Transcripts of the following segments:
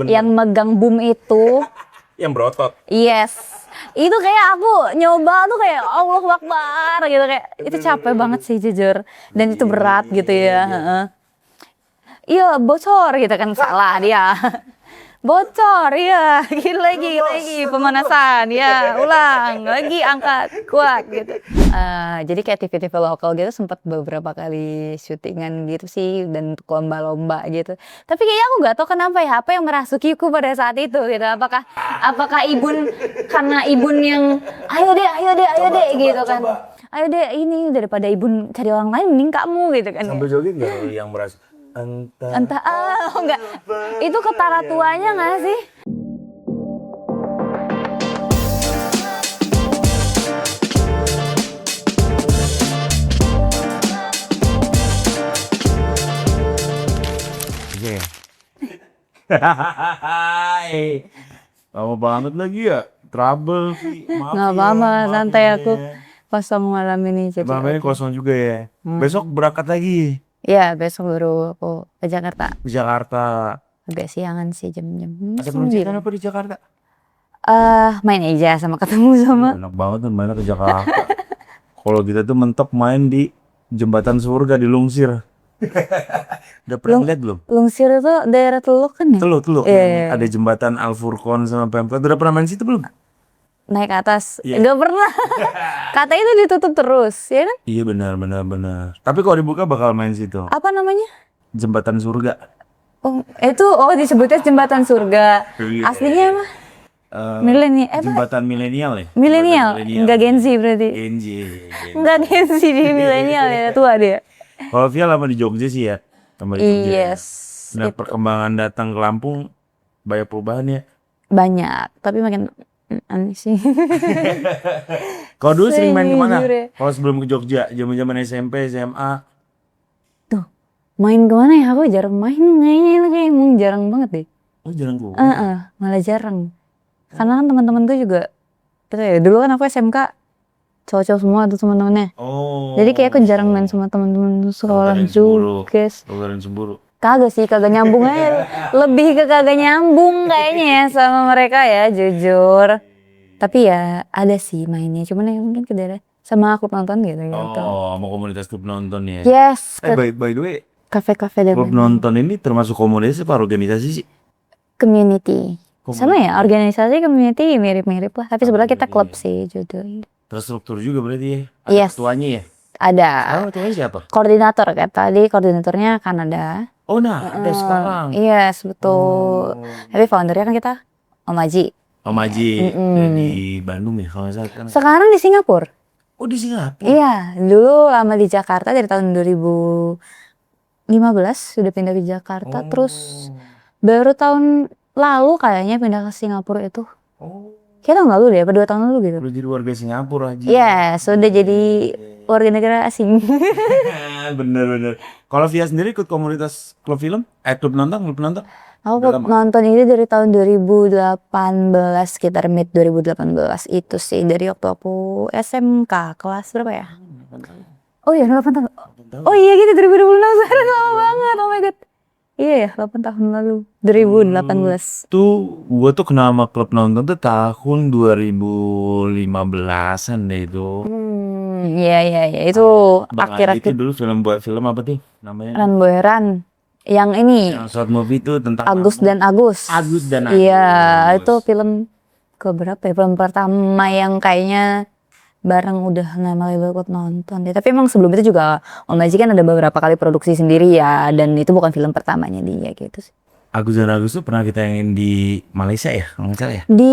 Yang megang boom itu. Yang berotot. Yes. Itu kayak aku nyoba tuh kayak Allahu Akbar gitu, kayak itu capek banget sih jujur. Dan itu berat gitu ya. Iya, bocor gitu kan, salah dia. Bocor, ya, lagi pemanasan, ya, ulang, lagi angkat, kuat gitu. Jadi kayak TV-TV lokal gitu sempat beberapa kali syutingan gitu sih dan untuk lomba-lomba gitu. Tapi kayaknya aku nggak tahu kenapa ya, apa yang merasukiku pada saat itu gitu. Apakah ibun karena ibun yang ayo deh gitu kan. Ayo deh ini daripada ibun cari orang lain mending kamu gitu kan. Sambil joget nggak yang merasa Entah enggak. Itu ketara tuanya nggak sih? Oke. Lama banget lagi ya. Trouble sih. Maaf Nggak ya, apa-apa, maaf santai ya. aku kosong malam ini jadi. Malam ini kosong juga ya. Besok berangkat lagi Iya, besok baru aku ke Jakarta. ke Jakarta. Agak siangan sih jam-jam Ada 9. perencanaan apa di Jakarta? Main aja sama ketemu sama. Enak banget tuh mainnya ke Jakarta. Kalau kita tuh mentok main di Jembatan Surga di Lungsir. Udah pernah lihat belum? Lungsir itu daerah Teluk kan ya? Teluk. Iya. Ada jembatan Al Furqon sama Pemkot. Udah pernah main situ belum? Naik ke atas. Iya. Nggak pernah. Katanya itu ditutup terus, ya kan? Iya benar. Tapi kalau dibuka bakal main situ. Apa namanya? Jembatan Surga. Oh, disebutnya Jembatan Surga. Iya. Aslinya apa? Jembatan milenial ya? Milenial. Jembatan Enggak Gen Z berarti. Gen Z. Enggak Gen Z di milenial ya, tua dia. Kalau Via lama di Jogja sih ya. Lama di Jogja. Yes. Nah, perkembangan datang ke Lampung banyak perubahan ya. Banyak, tapi makin aneh sih. Kalau dulu sering main kemana? Sejujurnya. Kalau sebelum ke Jogja, zaman SMP, SMA. Tuh, main kemana ya? Aku jarang main kayaknya, itu kayak emang jarang banget deh. Oh jarang gue. Malah jarang. Karena kan teman-teman tuh juga, dulu kan aku SMK cowok-cowok semua tuh teman-temannya. Oh. Jadi kayak aku jarang main sama teman-teman sekolah juga. Saudara Cemburu. Kagak sih, kagak nyambung aja. Lebih ke kagak nyambung kayaknya ya sama mereka ya, jujur. Tapi ya ada sih mainnya, cuman ya mungkin ke daerah sama aku nonton gitu. Oh, mau komunitas klub nonton ya? Yes, By the way, kafe-kafe dan klub nonton ini termasuk komunitas apa organisasi sih? community. Sama ya, organisasi community mirip-mirip lah. Tapi sebenarnya kita klub sih judulnya. Terstruktur juga berarti ya? Ada Yes. ketuanya ya? Ada Ketuanya siapa? koordinator kayak tadi, koordinatornya Kanada. Oh nah, ada sekarang. Yes, betul. Tapi foundernya kan kita Om Aji. Om Aji dari Bandung ya kalau nggak salah kan. Sekarang di Singapura. Oh di Singapura. Iya, dulu lama di Jakarta dari tahun 2015 sudah pindah ke Jakarta. Terus baru tahun lalu kayaknya pindah ke Singapura itu. Kayak tahun lalu deh, apa 2 tahun lalu gitu. Udah jadi warga Singapura aja. Iya, sudah jadi warga negara asing. Bener. Kalau Via sendiri ikut komunitas klub film? Klub nonton? Aku nonton ini dari tahun 2018, sekitar mid 2018 itu sih, dari waktu aku SMK kelas berapa ya? Oh iya 8 tahun. Oh iya gitu 2026 sekarang lama banget. Oh my god. Iya ya 8 tahun lalu 2018. Tuh gue tuh kenal sama klub nonton tuh tahun 2015an deh itu. Iya itu akhir-akhir. Itu dulu buat film apa sih namanya? Ran Boy Ran. Yang ini Yang short movie itu tentang Agus dan Agus. Agus dan Agus. Iya, itu film keberapa ya? Film pertama yang kayaknya bareng udah nama label klub nonton deh. Tapi emang sebelum itu juga Om Aji kan ada beberapa kali produksi sendiri ya, dan itu bukan film pertamanya dia gitu sih. Agus dan Agus tuh pernah kita yang di Malaysia ya, kalau nggak salah ya? Di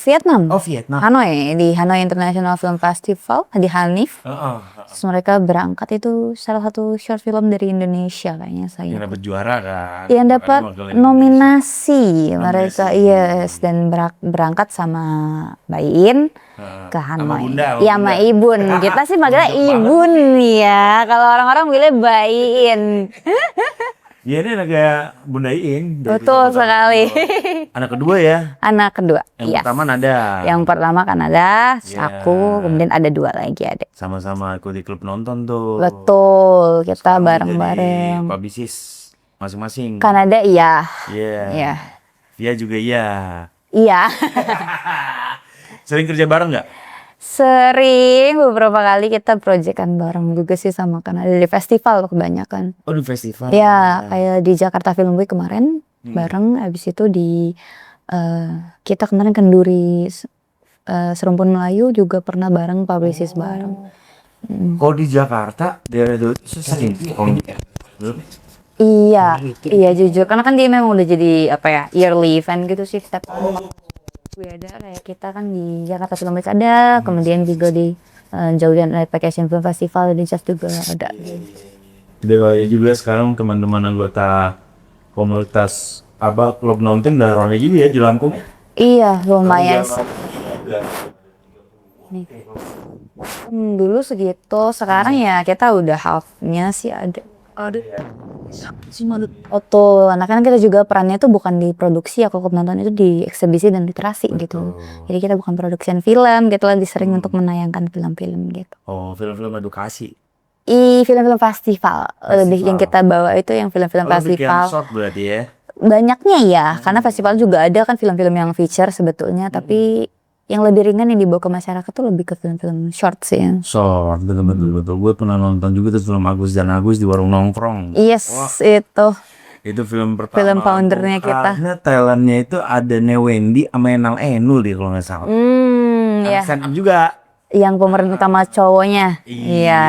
Vietnam. Oh Vietnam. Hanoi, di Hanoi International Film Festival di Hanif. Terus mereka berangkat, itu salah satu short film dari Indonesia kayaknya saya. Yang dapat juara kan? Yang dapat nominasi mereka, yes, dan berangkat sama Mbak Iin ke Hanoi. Iya sama Ibun. Kita sih manggilnya Ibun ya. Kalau orang-orang bilangnya Mbak Iin. Iya ini kayak Bunda Iin. Betul sekali. Anak kedua ya? Anak kedua. Yang pertama Nada. Yang pertama kan ada, aku, kemudian ada 2 lagi ada. Sama-sama ikut di klub nonton tuh. Betul, kita bareng-bareng. Publicis. masing-masing. Kanada iya. Iya. Iya. Dia juga iya. Iya. Sering kerja bareng nggak? Sering beberapa kali kita proyekan bareng juga sih sama Kanada di festival kebanyakan. Oh di festival. Ya, kayak di Jakarta Film Week kemarin bareng. Abis itu di kita kemarin kenduri Serumpun Melayu juga pernah bareng publicist bareng. Kalau di Jakarta daerah itu sering. Iya, iya jujur karena kan dia memang udah jadi apa ya yearly event gitu sih setiap tahun. Ada kayak kita kan di Jakarta Film Week ada, kemudian juga di Jauhian Night Vacation Film Festival di Just juga ada. Dewa juga sekarang teman-teman anggota komunitas apa klub nonton udah rame juga ya di Lampung. Iya lumayan. Nih. Dulu segitu, sekarang ya kita udah halfnya sih ada. Oto, karena kan kita juga perannya tuh bukan di produksi ya, kalau penonton itu di eksibisi dan literasi gitu. Jadi kita bukan production film, gitu lebih sering untuk menayangkan film-film gitu. Oh, film-film edukasi. Film-film festival. Lebih yang kita bawa itu yang film-film festival. Short berarti ya? Banyaknya ya, karena festival juga ada kan film-film yang feature sebetulnya, tapi yang lebih ringan yang dibawa ke masyarakat tuh lebih ke film-film short sih ya. Short, betul. Gue pernah nonton juga tuh film Agus dan Agus di warung nongkrong. Yes, wah, itu film pertama. Film foundernya kita. Karena Thailandnya itu ada Newendy sama Enal Enul deh kalau nggak salah. Ya. Stand up juga. Yang pemeran utama cowoknya. Iya.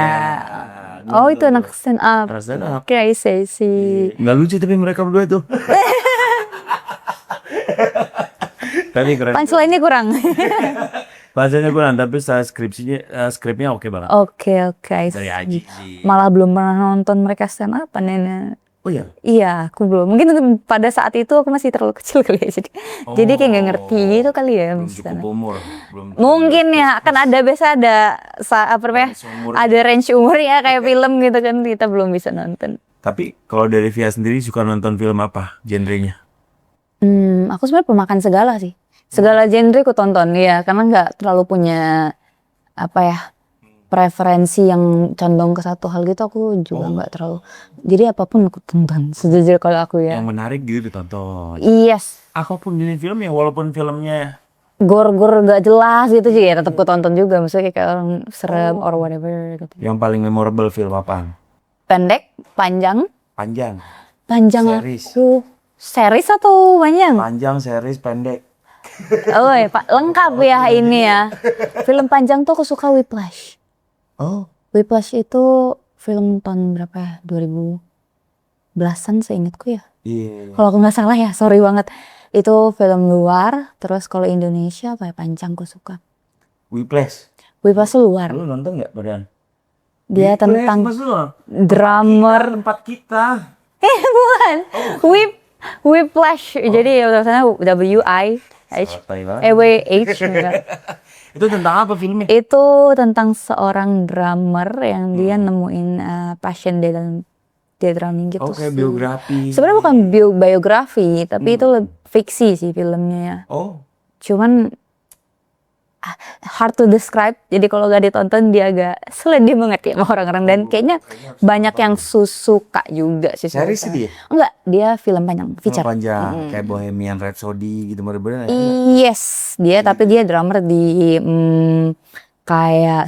Oh itu anak stand up. Oke, I see. Nggak lucu tapi mereka berdua itu. Tapi keren. Punchline-nya kurang. Bahasanya kurang, tapi skripnya oke banget. Oke. Dari Aji. Malah belum pernah nonton mereka stand up Nenek. Oh iya? Iya, aku belum. Mungkin pada saat itu aku masih terlalu kecil kali ya. Jadi kayak nggak ngerti gitu kali ya. Belum cukup umur. Mungkin ya, kan biasa ada ada range umur ya kayak film gitu kan, kita belum bisa nonton. Tapi kalau dari Via sendiri suka nonton film apa genrenya? Aku sebenarnya pemakan segala sih. Segala genre aku tonton ya, karena nggak terlalu punya preferensi yang condong ke satu hal gitu. Aku juga nggak terlalu. Jadi apapun aku tonton sejujurnya kalau aku ya. Yang menarik gitu ditonton. Yes. Apapun jenis film ya, walaupun filmnya gor nggak jelas gitu sih ya, tetap aku tonton juga. Maksudnya kayak orang serem or whatever gitu. Yang paling memorable film apa? Pendek, panjang. Panjang. Series. Series atau panjang? Panjang, series, pendek. Oh ya Pak, lengkap ya ini ya. Film panjang tuh aku suka Whiplash. Oh. Whiplash itu film tahun berapa ya? 2010-an seingatku ya. Iya. Kalau aku nggak salah ya, sorry banget. Itu film luar, terus kalau Indonesia apa ya panjang aku suka. Whiplash tuh luar. Lu nonton nggak badan? Dia tentang drummer. Tempat kita. Bukan. Whiplash. Jadi tulisannya W-I-H. Itu tentang apa filmnya? Itu tentang seorang drummer yang dia nemuin passion dia dalam dia drumming gitu. Kayak biografi. Sebenarnya bukan biografi, tapi itu fiksi sih filmnya. Cuman hard to describe. Jadi kalau gak ditonton dia agak sulit dimengerti sama orang-orang, dan kayaknya banyak yang suka juga sih. Series dia? Enggak, dia film panjang, feature. Film panjang, kayak Bohemian Rhapsody gitu bener-bener. Yes, tapi dia drummer di kayak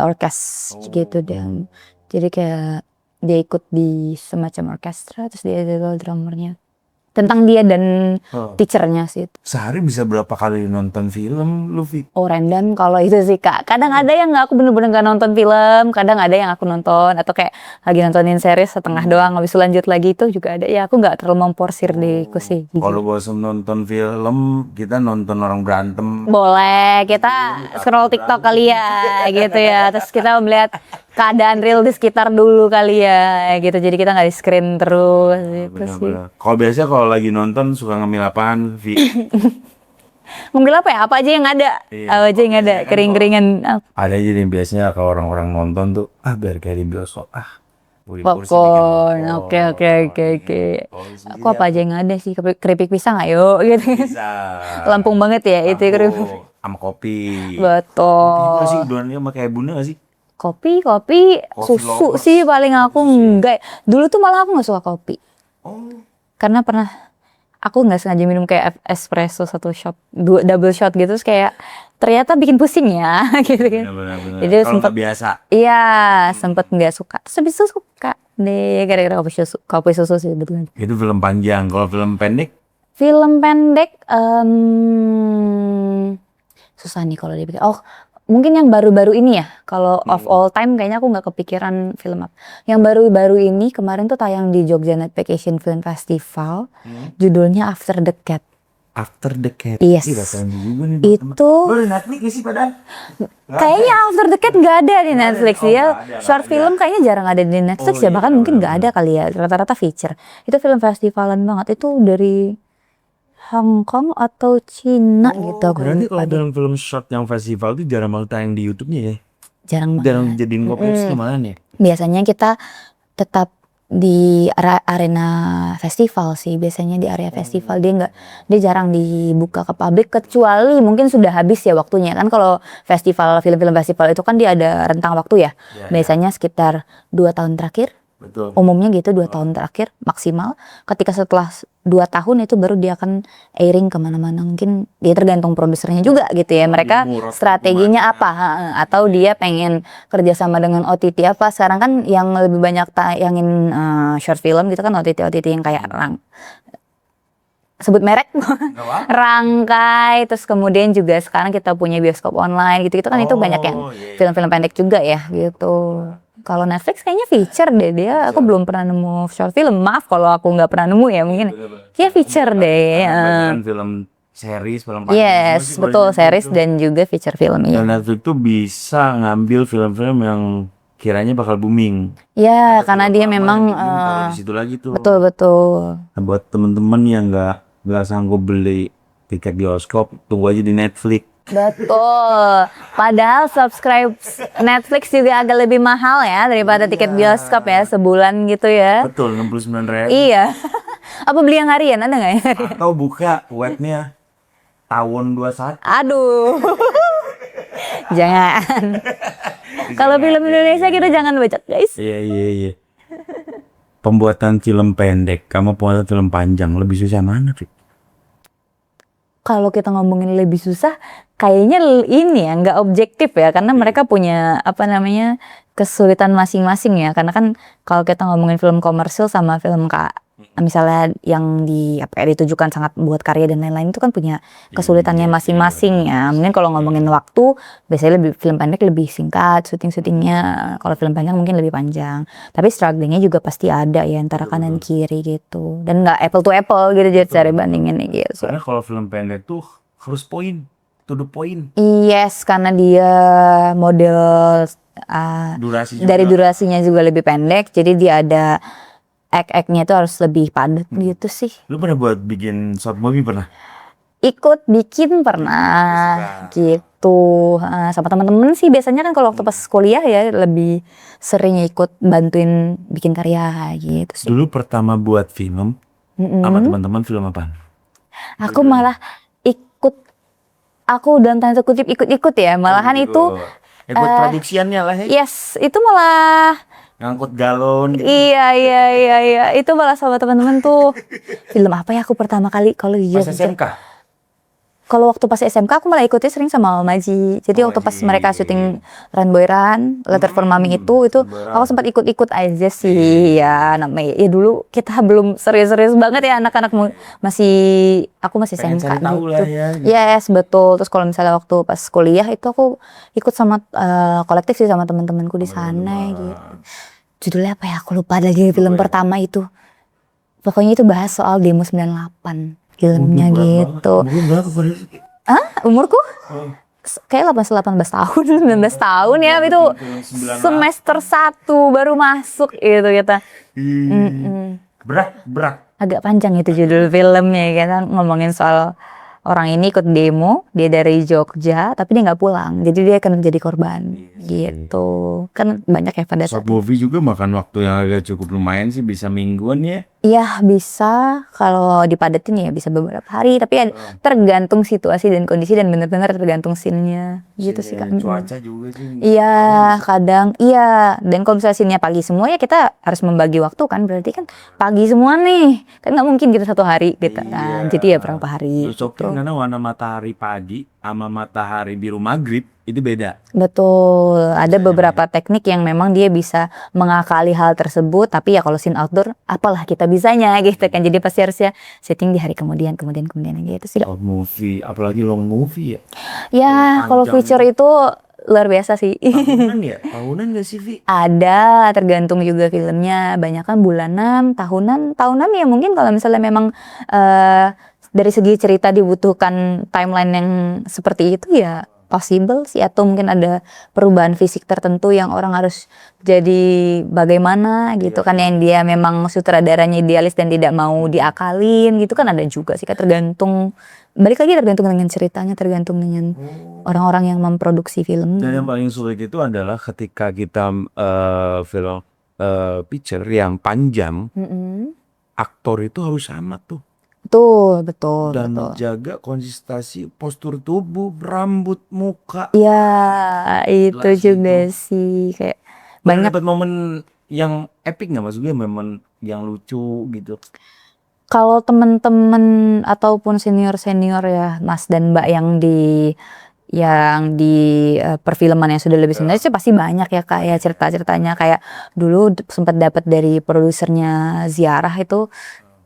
orkes gitu deh. Jadi kayak dia ikut di semacam orkestra, terus dia adalah drummernya. Tentang dia dan teachernya sih. Sehari bisa berapa kali nonton film lu, Vi? Random kalau itu sih Kak. Kadang ada yang aku bener-bener gak nonton film, kadang ada yang aku nonton, atau kayak lagi nontonin series setengah doang, habis itu lanjut lagi, itu juga ada. Ya aku gak terlalu memporsir diku sih. Kalau bosan nonton film, kita nonton orang berantem. Boleh, kita scroll TikTok kali ya, gitu ya. Terus kita melihat keadaan real di sekitar dulu kali ya, gitu. Jadi kita nggak di screen terus. Gitu sih. Kalau biasanya kalau lagi nonton suka ngemil apaan, Vi? Ngemil apa ya? Apa aja yang ada? Apa aja yang ada? Kering-keringan. Ada aja yang biasanya kalau orang-orang nonton tuh, biar kayak di bioskop. Popcorn. Oke. Aku apa aja yang ada sih? Keripik pisang ayo, gitu. Bisa. Lampung banget ya itu keripik. Sama kopi. Betul. Kopi sih, donannya sama kayak bunda gak sih? Kopi, susu lovers. sih paling aku enggak. Dulu tuh malah aku nggak suka kopi. Oh. Karena pernah aku nggak sengaja minum kayak espresso satu shot, double shot gitu, terus kayak ternyata bikin pusing ya, gitu kan. Benar. Jadi Kalau sempet, nggak biasa. iya sempet nggak suka. Terus habis itu suka deh gara-gara kopi susu sih betul. Itu film panjang. Kalau film pendek, Film pendek, susah nih kalau dipikir. Oh, mungkin yang baru-baru ini ya. Kalau of all time kayaknya aku nggak kepikiran film apa. Yang baru-baru ini kemarin tuh tayang di Jogja Night Vacation Film Festival. Judulnya After the Cat. After the Cat. Yes. Ih, rasanya juga nih. Itu Boleh Netflix gak sih padahal? kayaknya After the Cat nggak ada di Netflix Oh, ya. nggak ada, Short nggak film kayaknya jarang ada di Netflix Oh, ya. iya, Bahkan mungkin nggak ada benar-benar. kali ya. Rata-rata feature. Itu film festivalan banget. Itu dari Hong Kong atau Cina gitu. Aku Berarti lupa kalau deh. dalam film short yang festival itu jarang banget tayang di YouTube-nya ya? Jarang banget. Jarang jadiin koplos kemana ya? Biasanya kita tetap di arena festival sih, biasanya di area festival dia jarang dibuka ke publik kecuali mungkin sudah habis ya waktunya kan. Kalau film-film festival itu kan dia ada rentang waktu ya, biasanya sekitar 2 tahun terakhir. Betul. Umumnya gitu 2 tahun terakhir maksimal. Ketika setelah 2 tahun itu baru dia akan airing kemana-mana. Mungkin dia tergantung produsernya juga gitu ya. Mereka strateginya apa, atau dia pengen kerjasama dengan OTT apa. Sekarang kan yang lebih banyak tayangin short film gitu kan OTT yang kayak sebut merek Rangkai, terus kemudian juga sekarang kita punya bioskop online gitu kan. Itu banyak yang film-film pendek juga ya gitu. Kalau Netflix kayaknya feature deh dia. Aku belum pernah nemu short film. Maaf kalau aku nggak pernah nemu ya mungkin. Kayak feature deh. Banyak film series, film panjang. Yes, betul, series dan juga feature film ya. Dan Netflix tuh bisa ngambil film-film yang kiranya bakal booming. Ya, karena dia memang di situ lagi tuh. betul. Nah, buat temen-temen yang nggak sanggup beli tiket bioskop, tunggu aja di Netflix. Betul. Padahal subscribe Netflix juga agak lebih mahal ya daripada tiket bioskop ya sebulan gitu ya. Betul, 69.000. Iya. Apa beli yang harian ada nggak ya? Atau buka webnya Tawon 21. Aduh. Jangan. Kalau film Indonesia gitu jangan baca guys. Iya. Pembuatan film pendek, kamu pembuatan film panjang lebih susah mana, Fik? Kalau kita ngomongin lebih susah, kayaknya ini ya nggak objektif ya, karena mereka punya kesulitan masing-masing ya. Karena kan kalau kita ngomongin film komersil sama film misalnya yang ditujukan sangat buat karya dan lain-lain itu kan punya kesulitannya masing-masing ya. Mungkin kalau ngomongin waktu, biasanya film pendek lebih singkat syutingnya. Kalau film panjang mungkin lebih panjang. Tapi strugglingnya juga pasti ada ya antara kanan kiri gitu. Dan nggak apple to apple gitu jadi cara bandingin gitu. Karena kalau film pendek tuh harus to the point. Yes, karena dia model Durasi juga. dari durasinya juga lebih pendek, jadi dia ada act-nya itu harus lebih padat gitu sih. Lu pernah buat bikin short movie pernah? Ikut bikin pernah gitu. Sama teman-teman sih biasanya kan kalau waktu pas kuliah ya lebih sering ikut bantuin bikin karya gitu sih. Dulu pertama buat film sama teman-teman film apa? Aku malah aku dalam tanda kutip ikut-ikut ya. Malahan itu ikut produksiannya lah ya. yes, itu malah Ngangkut galon gitu. Iya. Itu malah sama teman-teman tuh. Film apa ya aku pertama kali kalau Pas SMK? Kalau waktu pas SMK aku malah ikutnya sering sama Maji. Jadi waktu pas mereka syuting Run Boy Run, Letter for Mami itu aku sempat ikut-ikut aja sih ya namanya. Ya dulu kita belum serius-serius banget ya anak-anak aku masih Pengen SMK cari tahu gitu. lah ya, gitu. Yes, betul. Terus kalau misalnya waktu pas kuliah itu aku ikut sama kolektif sih sama teman-temanku di sana gitu. Judulnya apa ya? Aku lupa lagi film pertama itu. Pokoknya itu bahas soal demo 98. Filmnya gitu. Umur berapa pada itu? Umurku? Kayak 18 tahun, 19 tahun ya itu semester 1 baru masuk gitu kita. Berat. Agak panjang itu judul filmnya kita ngomongin soal orang ini ikut demo, dia dari Jogja tapi dia nggak pulang. Jadi dia akan menjadi korban gitu. Kan banyak ya pada saat Short movie juga makan waktu yang agak cukup lumayan sih, bisa mingguan ya. Iya bisa, kalau dipadatin ya bisa beberapa hari, tapi ya tergantung situasi dan kondisi dan bener-bener tergantung scene-nya gitu sih Kak. Cuaca juga sih. Iya, kadang iya. Dan kalau misalnya scene-nya pagi semua ya kita harus membagi waktu kan, berarti kan pagi semua nih. Kan nggak mungkin kita 1 hari gitu kan. Jadi ya berapa hari Cocokin gitu. karena warna matahari pagi sama matahari biru maghrib itu beda. Betul, ada beberapa teknik yang memang dia bisa mengakali hal tersebut, tapi ya kalau scene outdoor, apalah kita bisanya gitu kan. Jadi pasti harusnya setting di hari kemudian gitu sih. Short movie, apalagi long movie ya. Ya, kalau panjang feature itu luar biasa sih. Tahunan ya? Tahunan gak sih, Vi? Ada, tergantung juga filmnya. Banyak kan bulanan, tahunan ya mungkin kalau misalnya memang dari segi cerita dibutuhkan timeline yang seperti itu ya possible sih, atau mungkin ada perubahan fisik tertentu yang orang harus jadi bagaimana gitu kan, yang dia memang sutradaranya idealis dan tidak mau diakalin gitu kan, ada juga sih, tergantung, balik lagi tergantung dengan ceritanya, tergantung dengan orang-orang yang memproduksi film. Dan yang paling sulit itu adalah ketika kita film picture yang panjang, aktor itu harus sama tuh. Betul. Dan menjaga konsistensi postur tubuh, rambut, muka. Ya, itu juga sih kayak banyak. Dapat momen yang epic nggak, maksudnya momen yang lucu gitu? Kalau temen-temen ataupun senior-senior ya, Mas dan Mbak yang di perfilman yang sudah lebih senior sih pasti banyak ya Kak ya, cerita-ceritanya kayak dulu sempat dapat dari produsernya Ziarah itu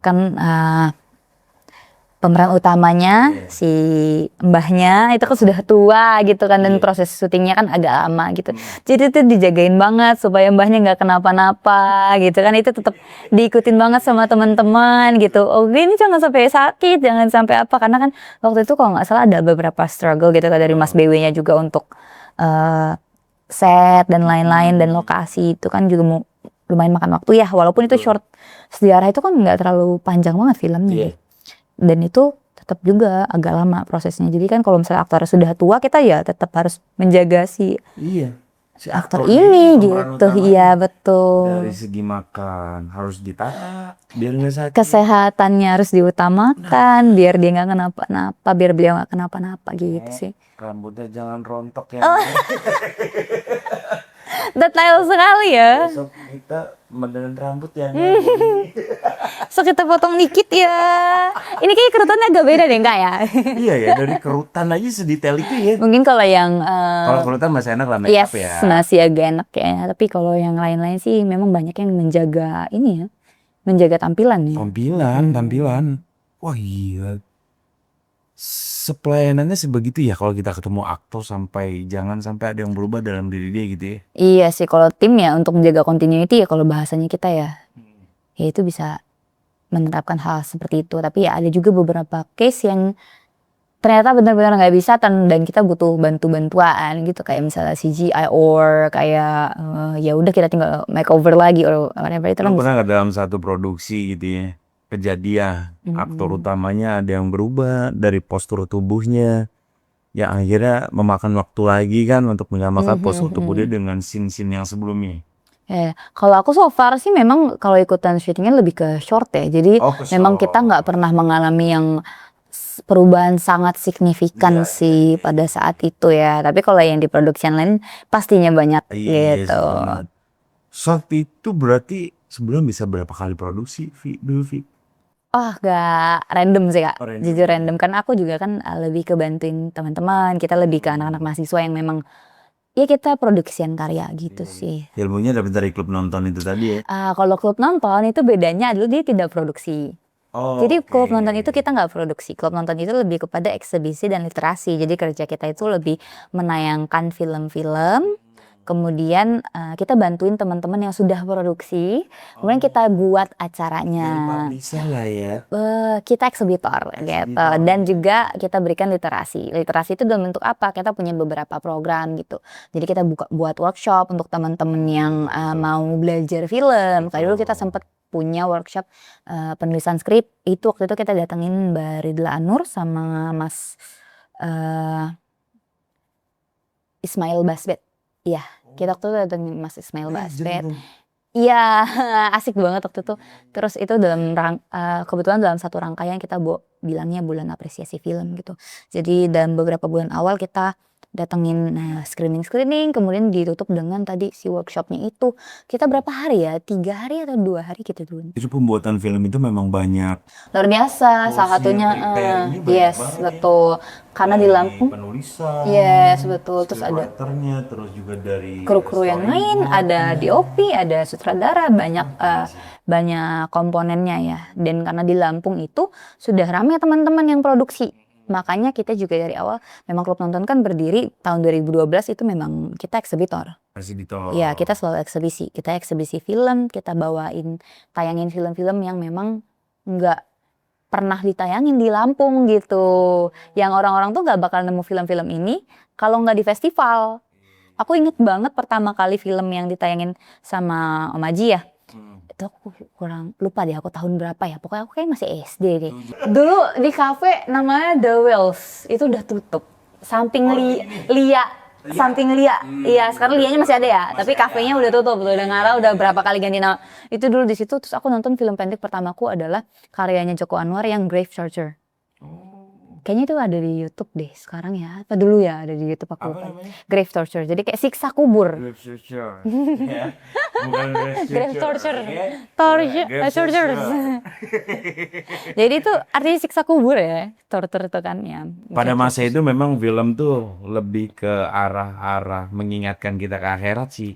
kan, pemeran utamanya si mbahnya itu kan sudah tua gitu kan, dan proses syutingnya kan agak lama gitu. Jadi itu dijagain banget supaya mbahnya nggak kenapa-napa gitu kan, itu tetap diikutin banget sama teman-teman gitu. Oh ini jangan sampai sakit, jangan sampai apa, karena kan waktu itu kalau nggak salah ada beberapa struggle gitu kan dari Mas BW-nya juga untuk set dan lain-lain, dan lokasi itu kan juga lumayan makan waktu ya, walaupun itu short. Sejarah itu kan nggak terlalu panjang banget filmnya. Dan itu tetap juga agak lama prosesnya. Jadi kan kalau misalnya aktor sudah tua, kita ya tetap harus menjaga si aktor ini gitu. Iya betul. Dari segi makan harus ditata biar nggak sakit. Kesehatannya harus diutamakan biar dia nggak kenapa-napa, biar beliau nggak kenapa-napa gitu sih. Rambutnya jangan rontok ya. Detail sekali ya. Besok kita beneran rambut ya. So kita potong dikit ya. Ini kayak kerutannya agak beda deh Kak ya. Iya ya, dari kerutan aja sedetail itu ya. Mungkin kalau yang Kalau kerutan masih enak lah make up ya. masih agak enak kayaknya. Tapi kalau yang lain-lain sih memang banyak yang menjaga ini ya, menjaga tampilan ya. Tampilan. Wah iya. Sepelayanannya sebegitu ya kalau kita ketemu aktor, sampai jangan sampai ada yang berubah dalam diri dia gitu ya. Iya sih, kalau tim ya untuk menjaga continuity ya, kalau bahasanya kita ya, ya itu bisa menerapkan hal seperti itu. Tapi ya ada juga beberapa case yang ternyata benar-benar nggak bisa dan kita butuh bantuan gitu, kayak misalnya CGI or kayak ya udah kita tinggal makeover lagi or whatever itu kan. Pernah nggak dalam satu produksi gitu ya kejadian aktor utamanya ada yang berubah dari postur tubuhnya, yang akhirnya memakan waktu lagi kan untuk menyamakan postur tubuhnya dengan scene-scene yang sebelumnya? Kalau aku so far sih memang kalau ikutan syutingnya lebih ke short ya, jadi memang kita nggak pernah mengalami yang perubahan sangat signifikan sih pada saat itu ya. Tapi kalau yang di production lain pastinya banyak gitu. Short itu berarti sebulan bisa berapa kali produksi dulu, Vi? Gak random sih Kak, jujur random, karena aku juga kan lebih ke bantuin teman-teman, kita lebih ke anak-anak mahasiswa yang memang ya kita produksian karya gitu sih. Ilmunya dapat dari klub nonton itu tadi ya? Kalau klub nonton itu bedanya adalah dia tidak produksi. Jadi klub nonton itu kita nggak produksi, klub nonton itu lebih kepada eksibisi dan literasi. Jadi kerja kita itu lebih menayangkan film-film, kemudian kita bantuin teman-teman yang sudah produksi, kemudian kita buat acaranya. Bisa lah ya. Kita eksibitor gitu, dan juga kita berikan literasi. Literasi itu dalam bentuk apa? Kita punya beberapa program gitu. Jadi kita buat workshop untuk teman-teman yang mau belajar film. Kayak dulu kita sempat punya workshop penulisan skrip. Itu waktu itu kita datengin Mbak Ridla Anur sama Mas Ismail Basbet. Iya, kita waktu itu datengin Mas Ismail Basbet. Iya, asik banget waktu itu. Terus itu kebetulan dalam satu rangkaian kita bilangnya bulan apresiasi film gitu. Jadi dalam beberapa bulan awal kita datengin screening-screening, kemudian ditutup dengan tadi si workshopnya itu. Kita berapa hari ya? 3 hari atau 2 hari gitu dulu. Itu pembuatan film itu memang banyak. Luar biasa, salah satunya yes, betul. Karena di Lampung penulisan, yes, betul. Terus ada scriptwriter-nya, terus juga dari kru-kru yang lain, ada DOP, ada sutradara, banyak komponennya ya. Dan karena di Lampung itu sudah ramai teman-teman yang produksi. Makanya kita juga dari awal, memang Klub Nonton kan berdiri tahun 2012 itu memang kita eksibitor. Eksibitor. Ya, kita selalu eksibisi. Kita eksibisi film, kita tayangin film-film yang memang nggak pernah ditayangin di Lampung gitu. Yang orang-orang tuh nggak bakal nemu film-film ini kalau nggak di festival. Aku inget banget pertama kali film yang ditayangin sama Om Aji ya. Itu aku kurang lupa deh aku tahun berapa ya. Pokoknya aku kayak masih SD deh. Dulu di kafe namanya The Wells. Itu udah tutup. Samping Lia. Samping Lia. Iya, sekarang Lianya masih ada ya. Tapi kafenya udah tutup. Udah ngarah udah berapa kali ganti nama. Itu dulu di situ terus aku nonton film pendek pertamaku adalah karyanya Joko Anwar yang Grave Torture. Kayaknya itu ada di YouTube deh sekarang ya. Apa dulu ya ada di YouTube aku. Grave Torture. Jadi kayak siksa kubur. Grave Torture. Ya. Bukan Grave Torture. Torture. Jadi itu artinya siksa kubur ya. Torture itu kan ya. Pada masa itu memang film tuh lebih ke arah mengingatkan kita ke akhirat sih.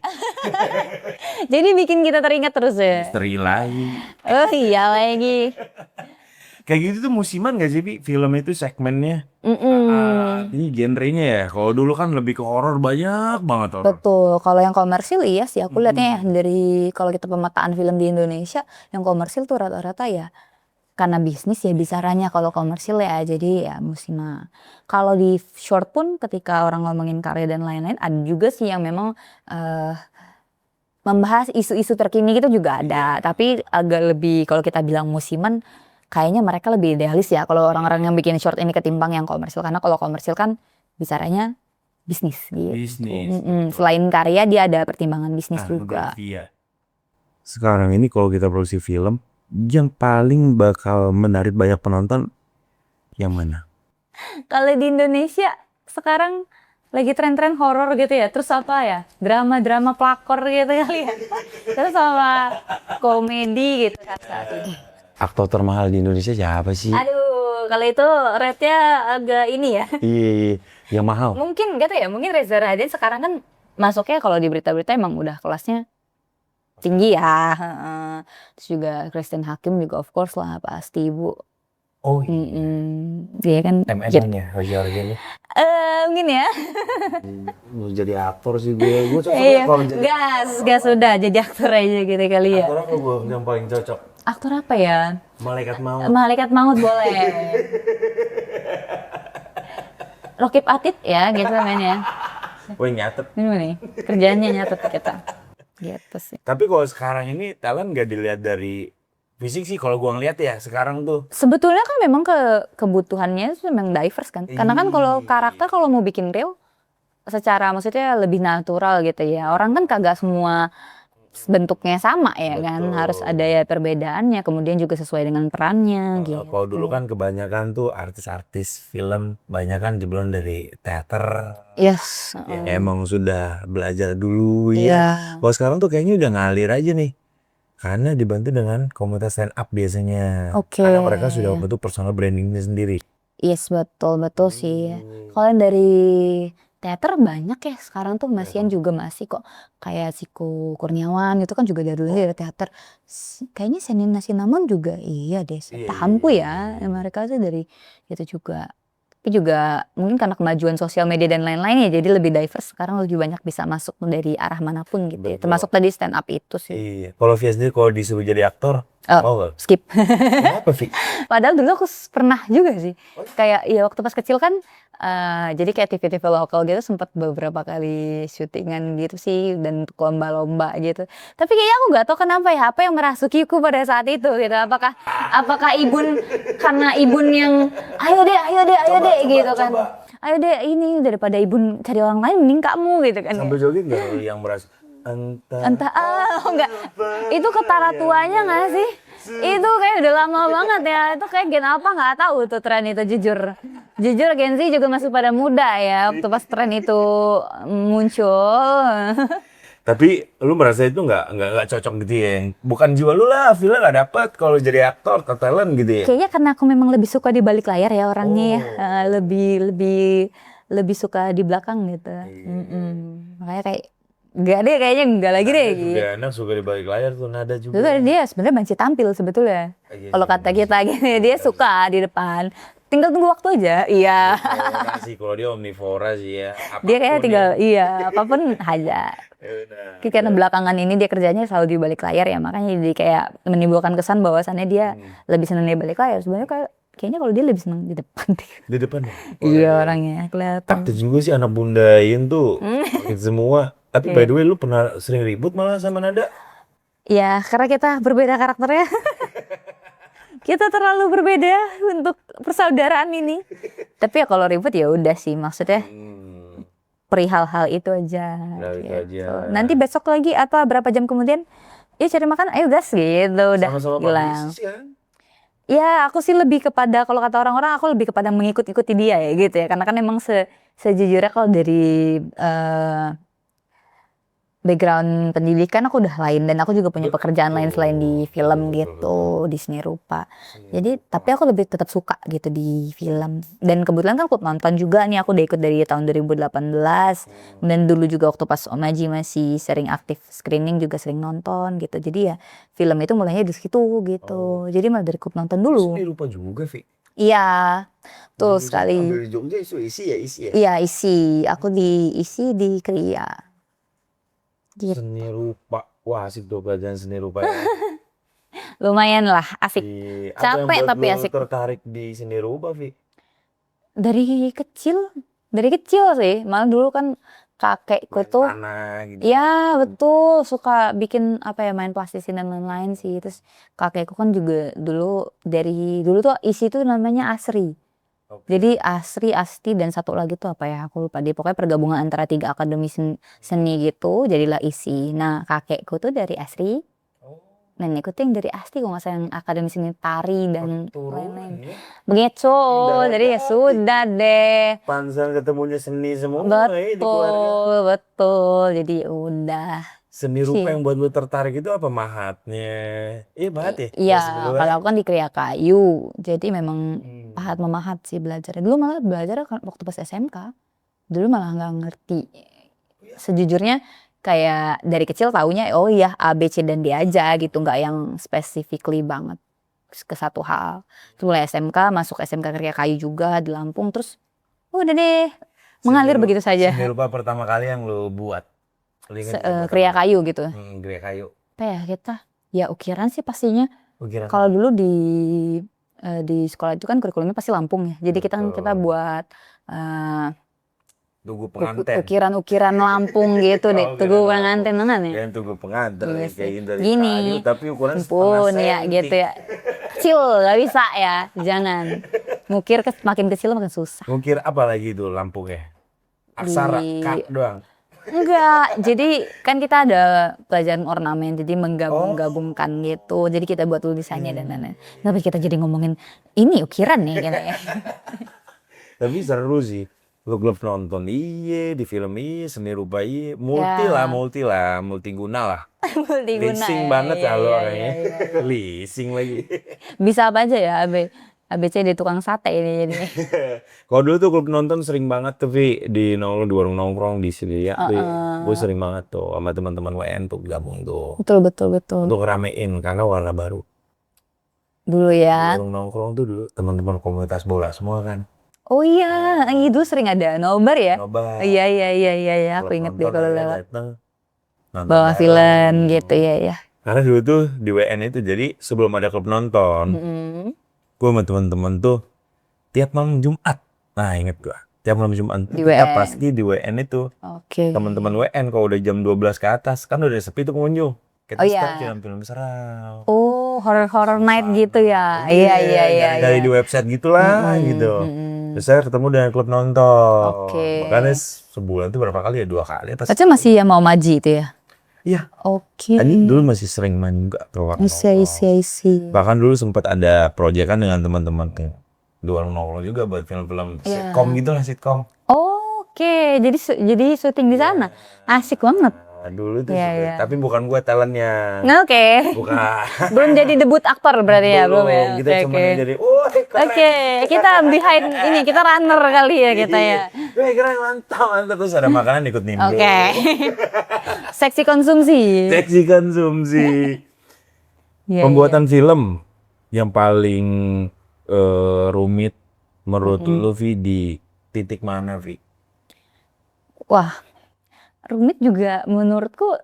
Jadi bikin kita teringat terus ya. Misteri lagi. Oh iya lagi. Kayak gitu tuh musiman gak sih, Pi? Film itu segmennya? Ini genrenya ya? Kalau dulu kan lebih ke horor, banyak banget horor. Betul. Kalau yang komersil iya sih. Aku lihatnya ya dari kalau kita pemetaan film di Indonesia, yang komersil tuh rata-rata ya karena bisnis ya bicaranya kalau komersil ya. Jadi ya musiman. Kalau di short pun ketika orang ngomongin karya dan lain-lain, ada juga sih yang memang membahas isu-isu terkini gitu juga ada. Tapi agak lebih kalau kita bilang musiman, kayaknya mereka lebih idealis ya kalau orang-orang yang bikin short ini ketimbang yang komersil. Karena kalau komersil kan bicaranya bisnis gitu. Bisnis. Selain karya dia ada pertimbangan bisnis juga. Iya. Sekarang ini kalau kita produksi film, yang paling bakal menarik banyak penonton yang mana? Kalau di Indonesia sekarang lagi tren-tren horor gitu ya. Terus apa ya? Drama-drama pelakor gitu kali ya. Terus sama komedi gitu kan saat ini. Aktor termahal di Indonesia siapa sih? Aduh, kalau itu rate-nya agak ini ya. Iya, yang mahal. Mungkin gak tau ya, mungkin Reza Rahardian sekarang kan masuknya kalau di berita-berita emang udah kelasnya tinggi ya. Terus juga Christine Hakim juga of course lah pasti Bu. Oh Dia kan MN-nya, Roger mungkin ya. Mau jadi aktor sih gue cocok kalau gas udah jadi aktor aja gitu kali ya. Aktor apa gue yang paling cocok? Aktor apa ya? Malaikat Maut. Malaikat Maut boleh. Rokib Atid ya gitu mainnya. Wih nyatet. Ini nih kerjaannya nyatet kita. Gitu sih. Tapi kalau sekarang ini talent gak dilihat dari fisik sih kalau gua ngeliat ya sekarang tuh. Sebetulnya kan memang kebutuhannya itu memang diverse kan. Karena kan kalau karakter kalau mau bikin real secara maksudnya lebih natural gitu ya. Orang kan kagak semua bentuknya sama ya. Betul. Kan harus ada ya perbedaannya, kemudian juga sesuai dengan perannya gitu. Kalau dulu kan kebanyakan tuh artis-artis film banyak kan jebloan dari teater. Yes. Ya, emang sudah belajar dulu ya. Kalau sekarang tuh kayaknya udah ngalir aja nih. Karena dibantu dengan komunitas stand up biasanya. Karena mereka sudah membentuk personal brandingnya sendiri. Yes, betul sih. Kalau yang dari teater banyak ya sekarang tuh Masian juga masih kok kayak Siko Kurniawan itu kan juga dari dulu dari teater. Kayaknya Senina Sinamon juga iya deh. Pahamku ya mereka tuh dari itu juga. Tapi juga mungkin karena kemajuan sosial media dan lain-lain ya jadi lebih diverse sekarang lebih banyak bisa masuk dari arah manapun gitu ya. Termasuk tadi stand up itu sih. Iya. Kalau Via sendiri kalau disuruh jadi aktor mau gak? Skip. Kenapa Vi? Padahal dulu aku pernah juga sih. Kayak ya waktu pas kecil kan jadi kayak TV-TV lokal gitu sempat beberapa kali syutingan gitu sih dan lomba-lomba gitu. Tapi kayaknya aku nggak tahu kenapa ya apa yang merasukiku pada saat itu gitu. Apakah ibun karena ibun yang ayo deh gitu kan. Ayo deh ini daripada ibun cari orang lain mending kamu gitu kan. Sambil joget nggak yang merasa Entah enggak. Itu ketara tuanya nggak sih? Itu kayak udah lama banget ya. Itu kayak gen apa nggak tahu tuh tren itu jujur. Jujur Gen Z juga masih pada muda ya waktu pas tren itu muncul. Tapi lu merasa itu nggak cocok gitu ya? Bukan jiwa lu lah, feel nggak dapet kalau jadi aktor atau talent gitu ya? Kayaknya karena aku memang lebih suka di balik layar ya orangnya ya. Lebih suka di belakang gitu. Makanya kayak enggak deh, kayaknya enggak lagi deh. Nada juga enak suka di balik layar tuh, Nada juga. Itu dia sebenarnya banci tampil sebetulnya. Iya Kalau sih, kata kita gini, dia suka di depan. Tinggal tunggu waktu aja. Iya. Omnivora sih, kalau dia omnivora sih ya. Dia kayak Apapun tinggal ya. iya, apapun aja. Nah, Karena belakangan ini dia kerjanya selalu di balik layar ya, makanya jadi kayak menimbulkan kesan bahwasannya dia lebih senang di balik layar. Sebenarnya kayaknya kalau dia lebih senang di depan deh. di depan ya? Iya orangnya kelihatan. Taktis juga sih anak bundain tuh, gitu semua. Tapi by the way, lu pernah sering ribut malah sama Nada? Ya, karena kita berbeda karakternya. Kita terlalu berbeda untuk persaudaraan ini. Tapi ya kalau ribut ya udah sih, maksudnya perihal hal itu aja. Nah, itu gitu. aja. Nanti besok lagi atau berapa jam kemudian, ya cari makan, ayo gas gitu, udah Sama-sama hilang. bisnis kan? Ya aku sih lebih kepada, kalau kata orang-orang aku lebih kepada mengikut-ikuti dia ya gitu ya. Karena kan emang sejujurnya kalau dari background pendidikan aku udah lain, dan aku juga punya pekerjaan lain selain di film gitu, di seni rupa. Jadi tapi aku lebih tetap suka gitu di film. Dan kebetulan kan aku nonton juga nih, aku udah ikut dari tahun 2018. Dan dulu juga waktu pas Om Aji masih sering aktif screening juga sering nonton gitu. Jadi ya film itu mulainya di situ gitu. Jadi malah dari ikut nonton dulu. Seni rupa juga, Vi. Iya, betul sekali. Ambil di Jogja itu isi ya? Iya isi, aku diisi di Kria. Gitu. Seni rupa, wah asik tuh pelajaran seni rupa ya. Lumayan lah, asik. Apa yang Capek buat tapi lu asik. tertarik di seni rupa, Vi? Dari kecil sih, malah dulu kan kakekku Main tuh, tanah gitu. ya betul, suka bikin apa ya, main plastisin dan lain-lain sih. Terus kakekku kan juga dulu tuh isi tuh namanya Asri. Oke. Jadi Asri, Asti, dan satu lagi tuh apa ya, aku lupa deh. Pokoknya pergabungan antara 3 akademi seni gitu, jadilah isi. Nah kakekku tuh dari Asri, Oh, nenekku tuh yang dari Asti, kalau nggak salah yang akademi seni tari dan keturunan lain-lain. ya. Begitu, Darah jadi ya daging. sudah deh. Pansan ketemunya seni semua ya di keluarga. Betul. Jadi ya udah. Seni rupa yang buat lu tertarik itu apa, mahatnya? Iya, mahat ya? Iya, Bahasa dulu, kalau aku kan di Kriya Kayu, jadi memang pahat Hmm. memahat sih belajarnya. Dulu malah belajar waktu pas SMK, dulu malah nggak ngerti. Sejujurnya kayak dari kecil taunya oh iya A, B, C, dan D aja gitu, nggak yang specifically banget ke satu hal. Terus mulai SMK, masuk SMK Kriya Kayu juga di Lampung, terus udah deh mengalir begitu saja. Seni rupa pertama kali yang lu buat? Lu ingat nggak buat Kriya apa? Kayu gitu. Kriya Kayu. Apa ya kita? Ya ukiran sih pastinya. Ukiran. Kalau dulu di sekolah itu kan kurikulumnya pasti Lampung ya. Jadi kita Betul. buat Tugu pengantin. ukiran Lampung gitu deh. Oh, Tugu ukiran pengantin mana ya? Yang tugu pengantin Iya kayak sih. dari Gini. kayu tapi ukuran Ampun setengah ya senti. gitu ya. Kecil gak bisa ya. Jangan. Ngukir makin kecil makin susah. Ngukir apa lagi itu Lampungnya? Aksara, kat doang. Enggak, jadi kan kita ada pelajaran ornamen, jadi menggabung-gabungkan gitu. Jadi kita buat tulisannya dan lain-lain. Tapi kita jadi ngomongin ini ukiran nih gitu ya. Tapi seru sih. Lu klub nonton iya, di film iya, seni rupa iya. Multiguna lah. Multiguna Leasing ya, banget iya, ya lo iya, orangnya. iya. Leasing lagi. Bisa apa aja ya ABC di tukang sate ini jadi. Kalau dulu tuh klub nonton sering banget tuh Vi, di warung nongkrong di sini ya. Gue sering banget tuh sama teman-teman WN tuh gabung tuh. Betul. Untuk ramein karena warna baru. Dulu ya. Warung nongkrong tuh dulu teman-teman komunitas bola semua kan. Oh iya, itu sering ada nobar ya. Nobar. Iya, aku Klub inget deh nonton kalau aja lewat. dateng, nonton Bawa bareng. film gitu ya. Karena dulu tuh di WN itu jadi sebelum ada klub nonton, gue sama teman-teman tuh tiap malam Jumat. Nah inget gue, tiap malam Jumat Di kita WN. pasti di WN itu. Oke. Teman-teman WN kalau udah jam 12 ke atas kan udah sepi tuh pengunjung. Kita Oh, iya. start film-film seram. Oh, horror night gitu ya. Iya. Dari di website gitulah gitu. Terus saya ketemu dengan klub nonton. Oke. Makanya sebulan tuh berapa kali ya? 2 kali. Pas Itu masih ya mau maji itu ya. Iya. Oke. Ani dulu masih sering main juga ke warung nongkrong. I see. Bahkan dulu sempat ada proyekan dengan teman-teman ke di warung nongkrong juga buat film-film Iya. sitkom gitu lah, sitkom. Oke, jadi syuting di sana. Asik banget. Nah, dulu tuh Iya, suka. iya. Tapi bukan gua talentnya. Oke. Bukan. Belum jadi debut aktor berarti ya, belum ya. Kita cuma jadi, keren. Oke, kita behind ini, kita runner kali ya kita ya. Wih, keren, mantap. Terus ada makanan ikut nimbrung. Oke. Seksi konsumsi. Seksi konsumsi. Iya, Pembuatan film yang paling rumit menurut lu, Vi, di titik mana, Vi? Wah, rumit juga menurutku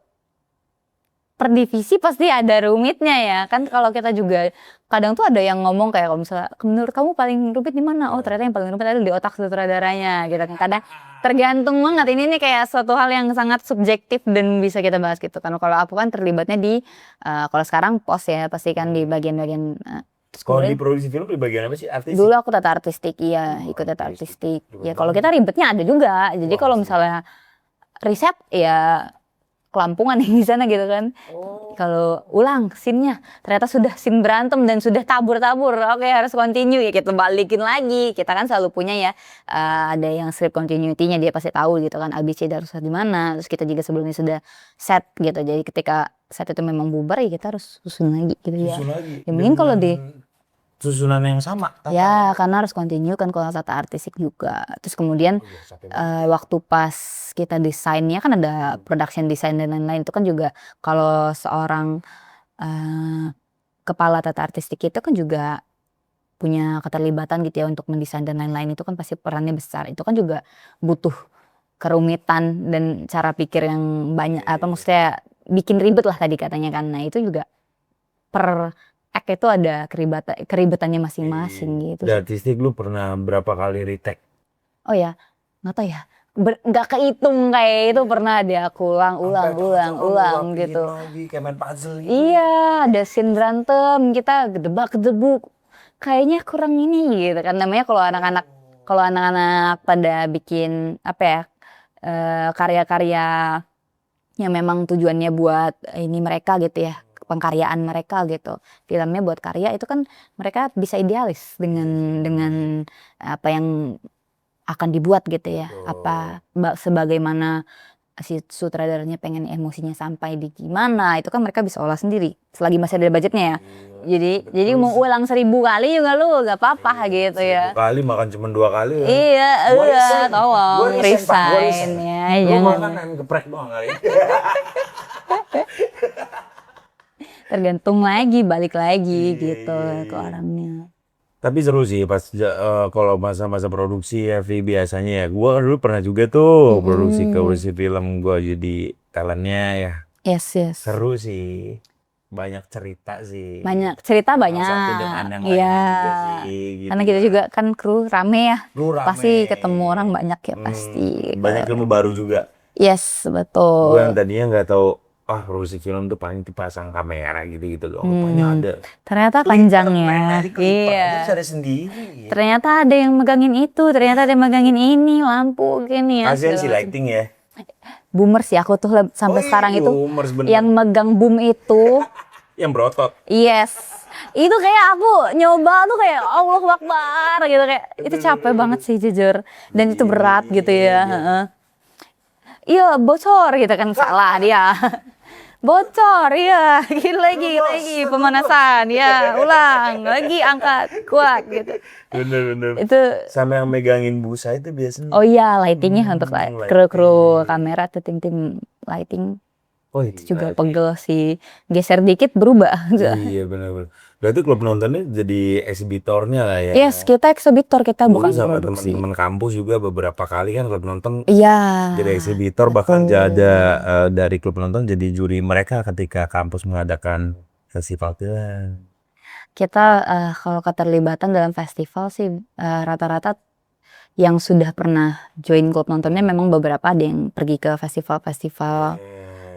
per divisi pasti ada rumitnya ya. Kan kalau kita juga kadang tuh ada yang ngomong kayak kalau misalnya menurut kamu paling rumit di mana? Oh, ternyata yang paling rumit ada di otak sutradaranya gitu kan. Kadang tergantung banget, ini nih kayak suatu hal yang sangat subjektif dan bisa kita bahas gitu kan. Kalau aku kan terlibatnya di kalau sekarang pos ya, pasti kan di bagian-bagian Kalau di produksi film di bagian apa sih? Artis? dulu aku tata artistik, iya, ikut tata artistik. Ya kalau kita ribetnya ada juga. Jadi kalau misalnya riset ya kelampungan di sana gitu kan. Kalau ulang scene-nya ternyata sudah scene berantem dan sudah tabur-tabur, oke harus continue ya, kita balikin lagi. Kita kan selalu punya ya ada yang script continuity-nya, dia pasti tahu gitu kan ABC harus di mana. Terus kita juga sebelumnya sudah set gitu. Jadi ketika set itu memang bubar ya kita harus susun lagi gitu ya. Susun lagi. Ya mungkin kalau di susunan yang sama. ya karena harus continue kan kalau tata artistik juga. Terus kemudian waktu pas kita desainnya kan ada production design dan lain-lain, itu kan juga kalau seorang kepala tata artistik itu kan juga punya keterlibatan gitu ya untuk mendesain dan lain-lain, itu kan pasti perannya besar. Itu kan juga butuh kerumitan dan cara pikir yang banyak, apa maksudnya bikin ribet lah tadi katanya kan. Nah itu juga per act itu ada keribetannya masing-masing gitu. Di artistik lu pernah berapa kali retake? Oh ya, nggak tahu ya. Nggak kehitung kayak itu, pernah dia aku ulang gitu. Lagi kayak main puzzle gitu. Iya, ada scene berantem, kita gedebak-gedebuk. Kayaknya kurang ini gitu kan, namanya kalau anak-anak pada bikin apa ya, karya-karya yang memang tujuannya buat ini mereka gitu ya, pengkaryaan mereka gitu, filmnya buat karya, itu kan mereka bisa idealis dengan apa yang akan dibuat gitu ya, apa sebagaimana si sutradaranya pengen emosinya sampai di gimana, itu kan mereka bisa olah sendiri selagi masih ada budgetnya ya. Jadi mau ulang 1000 kali juga lu gak apa-apa gitu ya. 1000 kali makan cuma 2 kali ya. Iya, tolong resign. resign ya. Lu Jangan. makan ayam geprek doang kali. Tergantung lagi, balik lagi gitu ke orangnya. Tapi seru sih pas kalau masa-masa produksi ya, Vi, biasanya ya. Gua kan dulu pernah juga tuh produksi film, gua jadi talentnya ya. Yes. Seru sih. Banyak cerita sih. Banyak cerita banyak. Satu dengan yang lain Iya. juga sih, gitu. Karena kita juga kan kru rame ya. Kru rame. Pasti ketemu orang banyak ya pasti. Banyak ilmu baru juga. Yes, betul. Gue yang tadinya nggak tahu, produksi film tuh paling dipasang kamera gitu doang. Rupanya ada. Ternyata panjangnya. Iya. Bisa ada sendiri. Ternyata ada yang megangin itu, ternyata ada yang megangin ini, lampu gini ya. Kasian sih lighting ya. Boomers ya, aku tuh sampai sekarang itu boomers, bener. yang megang boom itu. Yang berotot. Yes. Itu kayak aku nyoba tuh kayak Allahu Akbar gitu, kayak itu capek banget sih jujur. Dan itu berat gitu ya. Iya, bocor gitu kan, salah dia. Bocor, iya, lagi pemanasan, ya, ulang, lagi angkat, kuat gitu. Bener. Itu Sama yang megangin busa itu biasanya. oh iya, lightingnya untuk kru kamera atau tim lighting. Oh Itu juga pegel sih, geser dikit berubah. Iya benar. Berarti klub nontonnya jadi eksibitornya lah ya. Yes, kita eksibitor, kita bukan sama produksi. teman-teman kampus juga beberapa kali kan klub nonton Iya. jadi eksibitor, bahkan ada dari klub nonton jadi juri mereka ketika kampus mengadakan festival film. Kita kalau keterlibatan dalam festival sih rata-rata yang sudah pernah join klub nontonnya memang beberapa ada yang pergi ke festival-festival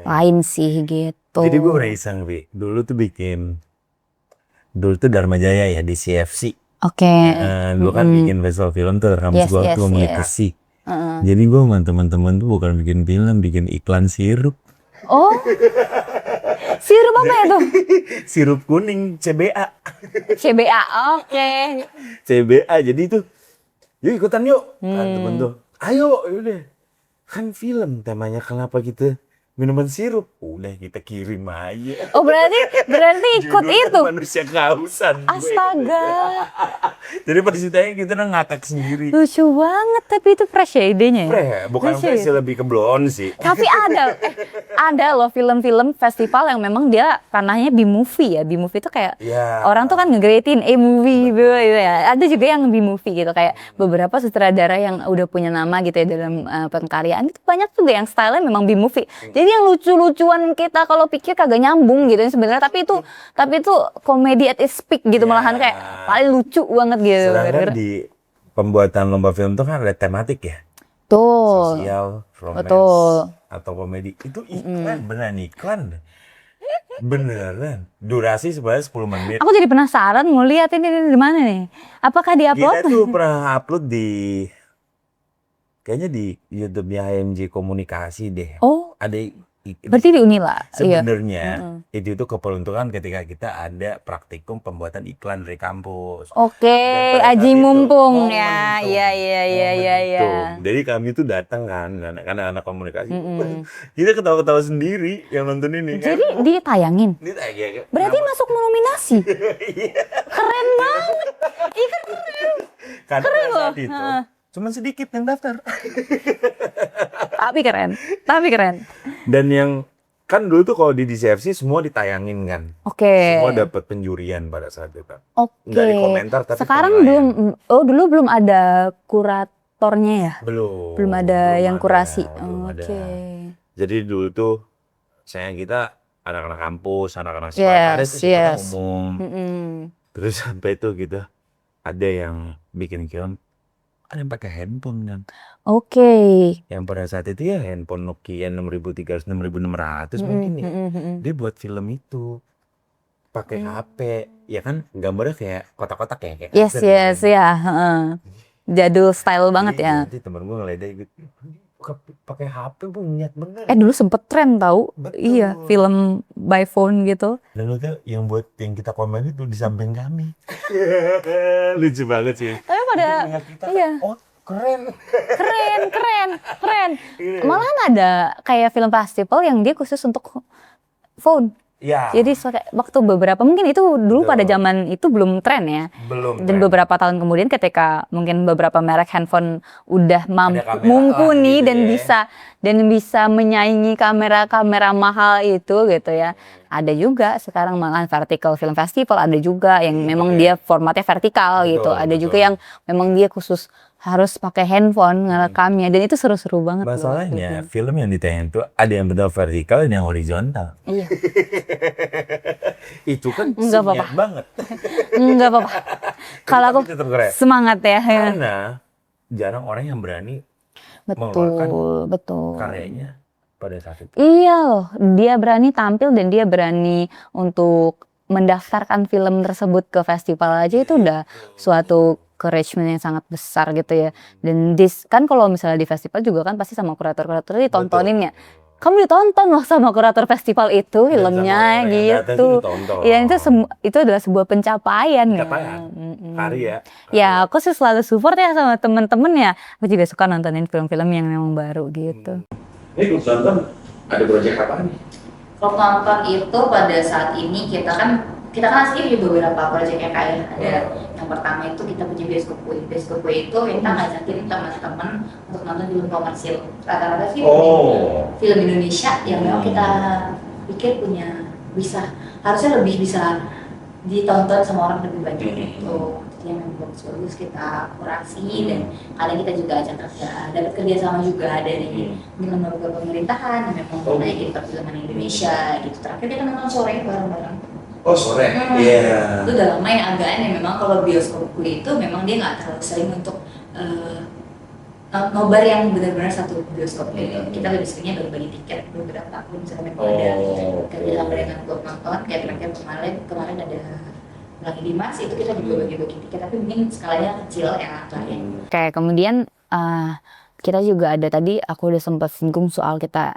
lain sih gitu. Jadi gue pernah iseng, Vi. Dulu tuh Dharma Jaya ya di CFC. Oke. Gue kan bikin festival film tuh, kampus gue tuh mengikuti. Jadi gue sama teman-teman tuh bukan bikin film, bikin iklan sirup. Oh, sirup apa itu? Sirup kuning CBA. CBA, oke. CBA, jadi itu yuk ikutan yuk. Kan temen tuh, ayo yaudah. Kan film temanya kenapa kita minuman sirup? Udah kita kirim aja. Oh, berarti ikut Judulnya itu. Manusia Kehausan. Astaga. Jadi pada ceritanya kita udah ngakak sendiri. Lucu banget, tapi itu fresh ya idenya ya? Bukan Lucu ya? fresh, lebih ke blonde sih. Tapi ada loh film-film festival yang memang dia ranahnya B-movie ya. B-movie itu kayak Ya. orang tuh kan nge-grade-in A-movie gitu ya. Ada juga yang B-movie gitu, kayak beberapa sutradara yang udah punya nama gitu ya dalam pengkaryaan itu banyak juga yang stylenya memang B-movie. Jadi yang lucu-lucuan kita kalau pikir kagak nyambung gitu sebenarnya, tapi itu komedi at its peak gitu, malahan kayak paling lucu banget gitu. Sedangkan di pembuatan lomba film itu kan ada tematik ya. Tuh. Sosial, romance, Betul. atau komedi. Itu iklan, beneran iklan. Beneran. Durasi sebenarnya 10 menit. Aku jadi penasaran mau lihat ini di mana nih. Apakah diupload? Kita tuh pernah upload kayaknya di YouTube-nya HMJ Komunikasi deh. Oh, Ada berarti di Unila. Iya. sebenarnya itu keperuntukan ketika kita ada praktikum pembuatan iklan dari kampus. Oke, Dan pada aji saat itu, mumpung ya. momentum, Iya. momentum. Jadi kami tuh datang kan, anak-anak komunikasi. Kita ketawa-ketawa sendiri yang nonton ini. Jadi ditayangin. Ini kayak Berarti masuk nominasi. Keren banget. Iya kan keren. karena pada loh. saat itu cuma sedikit yang daftar. Tapi keren. Dan yang kan dulu tuh kalau di DCFC semua ditayangin kan. Oke. Semua dapat penjurian pada saat itu. Oke. Nggak di komentar, tapi sekarang penilaian. dulu belum ada kuratornya ya? Belum ada yang kurasi. belum ada. Oke. Jadi dulu tuh kita anak-anak kampus, anak-anak Yes, sekolah, ada tuh yes. umum. Mm-mm. Terus sampai itu gitu, ada yang bikin film, ada yang pakai handphone kan. Oke. Yang pada saat itu ya handphone Nokia 6300, 6600 mungkin ya. Dia buat film itu pakai HP, ya kan gambarnya kayak kotak-kotak ya kayak Yes, kartun yes, kan. ya. Jadul style banget Jadi ya. nanti temen gue ngeledek gitu, pakai HP pun niat bener. Dulu sempet tren tahu. Betul. Iya, film by phone gitu. Dan lu tuh yang kita komen itu di samping kami. Lucu banget sih. Tapi pada Kita, iya. oh keren. Keren. Malahan ada kayak film festival yang dia khusus untuk phone. Ya. Jadi waktu beberapa mungkin itu dulu Betul. pada zaman itu belum tren ya. Belum. Dan beberapa tahun kemudian ketika mungkin beberapa merek handphone udah kamera mumpuni lah gitu dan bisa menyaingi kamera mahal itu gitu ya. Ada juga sekarang malahan vertical film festival, ada juga yang memang dia formatnya vertikal gitu. Ada juga yang memang dia khusus harus pakai handphone ngerekamnya, dan itu seru-seru banget. Masalahnya film yang ditayang tuh ada yang benar vertikal dan yang horizontal. Iya. Itu kan Nggak apa-apa. senyap banget. Enggak apa-apa. Kalau aku Tapi tetap keren. semangat ya. Karena jarang orang yang berani mengeluarkan Betul. karyanya pada saat itu. Iya loh, dia berani tampil dan dia berani untuk mendaftarkan film tersebut ke festival aja, itu udah suatu encouragement yang sangat besar gitu ya. Dan kan kalau misalnya di festival juga kan pasti sama kurator-kurator ditontonin ya. Kamu ditonton loh sama kurator festival itu filmnya gitu. Ya itu adalah sebuah pencapaian ya. Karya. Ya aku sih selalu support ya sama temen-temen ya. Aku juga suka nontonin film-film yang memang baru gitu. Ini kalau nonton ada proyek apa nih? Kalau nonton itu pada saat ini kita kan asli di beberapa proyek yang kayak ada yang pertama itu kita punya bioskop Way itu kita ngajakin teman-teman untuk nonton film komersil, rata-rata sih film Indonesia yang memang kita pikir harusnya lebih bisa ditonton sama orang lebih banyak gitu. Yang bagus-bagus kita kurasi dan kadang kita juga ajak dapat kerjasama juga dari lembaga pemerintahan yang memang menaikin perfilman Indonesia gitu. Terakhir kita nonton sore bareng-bareng. Oh sore? Iya. Itu udah lama yang agak aneh memang kalau bioskopku itu memang dia nggak terlalu sering untuk nobar yang benar-benar satu bioskop gitu. Kita lebih seringnya berbagi tiket beberapa akun misalnya ada kerjasama dengan klub nonton kayak terakhir kemarin ada lagi di Mas itu kita juga bagi-bagi tiket tapi mungkin skalanya kecil ya lain. Kayak kemudian kita juga ada tadi aku udah sempat singgung soal kita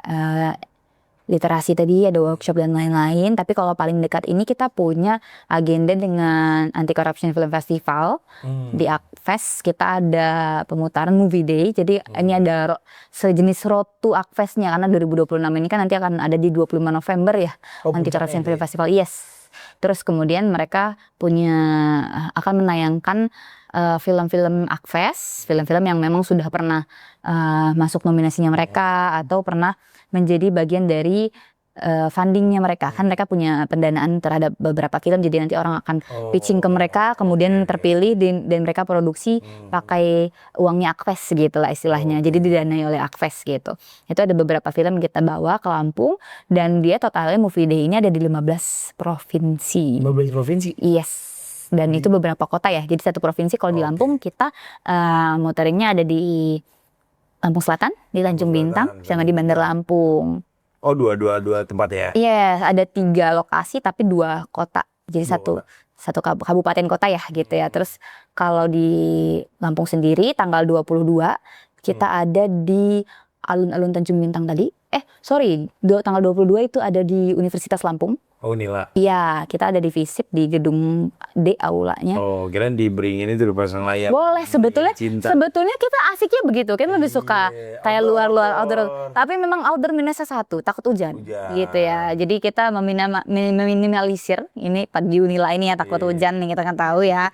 literasi tadi, ada workshop dan lain-lain. Tapi kalau paling dekat ini kita punya agenda dengan Anti Corruption Film Festival. Di Akfest kita ada pemutaran movie day. Jadi ini ada sejenis road to Akfestnya, karena 2026 ini kan nanti akan ada di 25 November ya, Anti Corruption Film Festival. Yes. Terus kemudian mereka akan menayangkan film-film Akfest, film-film yang memang sudah pernah masuk nominasinya mereka atau pernah menjadi bagian dari fundingnya mereka. Kan mereka punya pendanaan terhadap beberapa film, jadi nanti orang akan pitching ke mereka, kemudian terpilih dan mereka produksi pakai uangnya Akfest gitu lah istilahnya. Jadi didanai oleh Akfest gitu. Itu ada beberapa film yang kita bawa ke Lampung, dan dia totalnya movie day ini ada di 15 provinsi. 15 provinsi? Yes. Dan itu beberapa kota ya. Jadi satu provinsi. Kalau di Lampung kita muteringnya ada di Lampung Selatan, di Tanjung Bintang, sama di Bandar Lampung. Oh, dua tempat ya? Iya, ada 3 lokasi tapi 2 kota. Jadi satu kabupaten kota ya gitu ya. Terus kalau di Lampung sendiri tanggal 22 kita ada di alun-alun Tanjung Bintang tadi. Tanggal 22 itu ada di Universitas Lampung. Oh, Unila. Iya, kita ada di FISIP di gedung D aulanya. Oh, kirain di Beringin itu dipasang layar. Boleh, sebetulnya kita asiknya begitu. Kita lebih suka kayak luar outdoor. Tapi memang outdoor minusnya satu, takut hujan. Gitu ya. Jadi kita meminimalisir ini di Unila ini ya, takut hujan nih, kita kan tahu ya.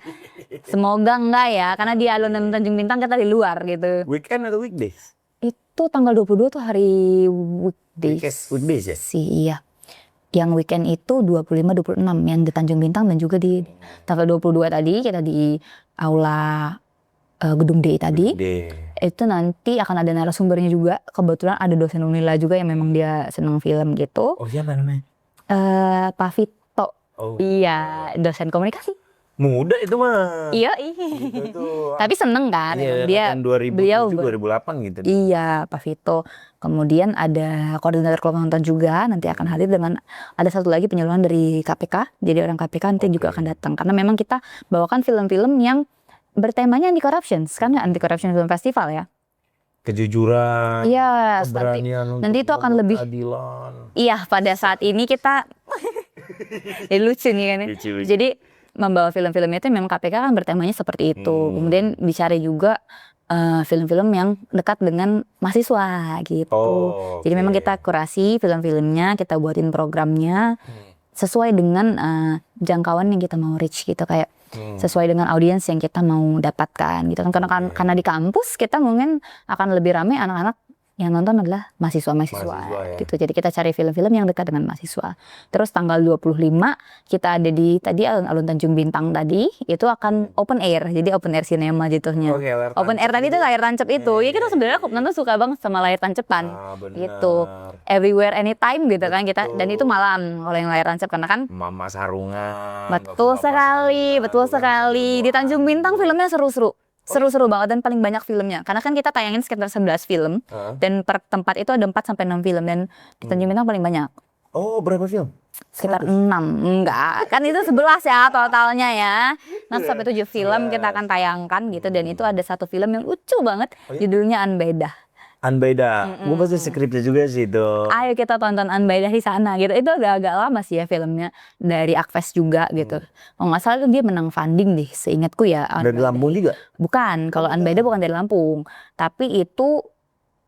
Semoga enggak ya, karena di alun-alun Tanjung Bintang kita di luar gitu. Weekend atau weekdays? Itu tanggal 22 tuh hari weekdays. Weekdays ya? Iya. Yang weekend itu 25-26 yang di Tanjung Bintang, dan juga di tanggal 22 tadi kita di aula gedung D tadi. Itu nanti akan ada narasumbernya juga. Kebetulan ada dosen Unila juga yang memang dia senang film gitu. Oh, siapa namanya? Pak Vito. Iya, dosen komunikasi. Muda itu mah. Iya. Tapi seneng kan. Iya, beliau 2008 gitu. Iya, Pak Vito. Kemudian ada koordinator kelompok nonton juga nanti akan hadir, dengan ada satu lagi penyaluran dari KPK. Jadi orang KPK nanti juga akan datang, karena memang kita bawakan film-film yang bertemanya anti corruption, karena Anti Corruption Film Festival ya. Kejujuran. Iya, keberanian nanti itu akan lebih keadilan. Iya, pada saat ini kita lucu nih kan. Lucu. Jadi membawa film-film itu memang KPK kan bertemanya seperti itu. Kemudian dicari juga film-film yang dekat dengan mahasiswa gitu. Jadi memang kita kurasi film-filmnya, kita buatin programnya sesuai dengan jangkauan yang kita mau reach gitu, kayak sesuai dengan audiens yang kita mau dapatkan gitu kan. Karena di kampus kita mungkin akan lebih ramai anak-anak yang nonton adalah mahasiswa ya. gitu. Jadi kita cari film-film yang dekat dengan mahasiswa. Terus tanggal 25 kita ada di tadi alun-alun Tanjung Bintang tadi, itu akan open air. Jadi open air cinema jatuhnya. Open air tadi itu layar tancap itu. Ya kita sebenarnya nonton suka banget sama layar tancepan. Gitu. Everywhere anytime gitu kan kita, dan itu malam kalau yang layar tancap, karena kan Mama Sarungan. Betul sekali. Di Tanjung Bintang filmnya seru-seru banget, dan paling banyak filmnya. Karena kan kita tayangin sekitar 11 film. Dan per tempat itu ada 4-6 film. Dan di Tanjung Bintang paling banyak. Oh, berapa film? Sekitar 6. Enggak, kan itu 11 ya totalnya ya. Nah, sampai 7 film kita akan tayangkan gitu. Dan itu ada satu film yang lucu banget. Judulnya Anbaidah. Gue pasti skripnya juga sih itu. Ayo kita tonton Anbaidah di sana gitu. Itu agak lama sih ya filmnya, dari Akfest juga gitu. Kalau nggak salah dia menang funding deh, seingatku ya. Dari Lampung juga? Bukan, kalau Anbaidah bukan dari Lampung. Tapi itu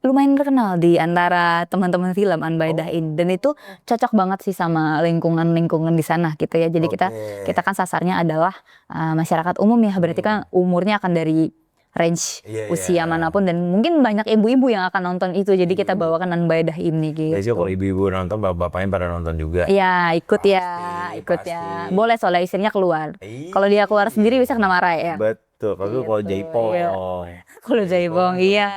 lumayan terkenal di antara teman-teman film Anbaidah ini. Dan itu cocok banget sih sama lingkungan di sana gitu ya. Jadi kita kan sasarnya adalah masyarakat umum ya. Berarti kan umurnya akan dari range usia manapun, dan mungkin banyak ibu-ibu yang akan nonton itu. Jadi kita bawakan Anbaidah ini gitu. Jadi kalau ibu-ibu nonton, bapak-bapaknya pada nonton juga. Iya, ikut ya. Boleh, soalnya istrinya keluar. Kalau dia keluar sendiri bisa kena marah ya. Betul, kalau Jaipong. Kalau Jaipong, iya.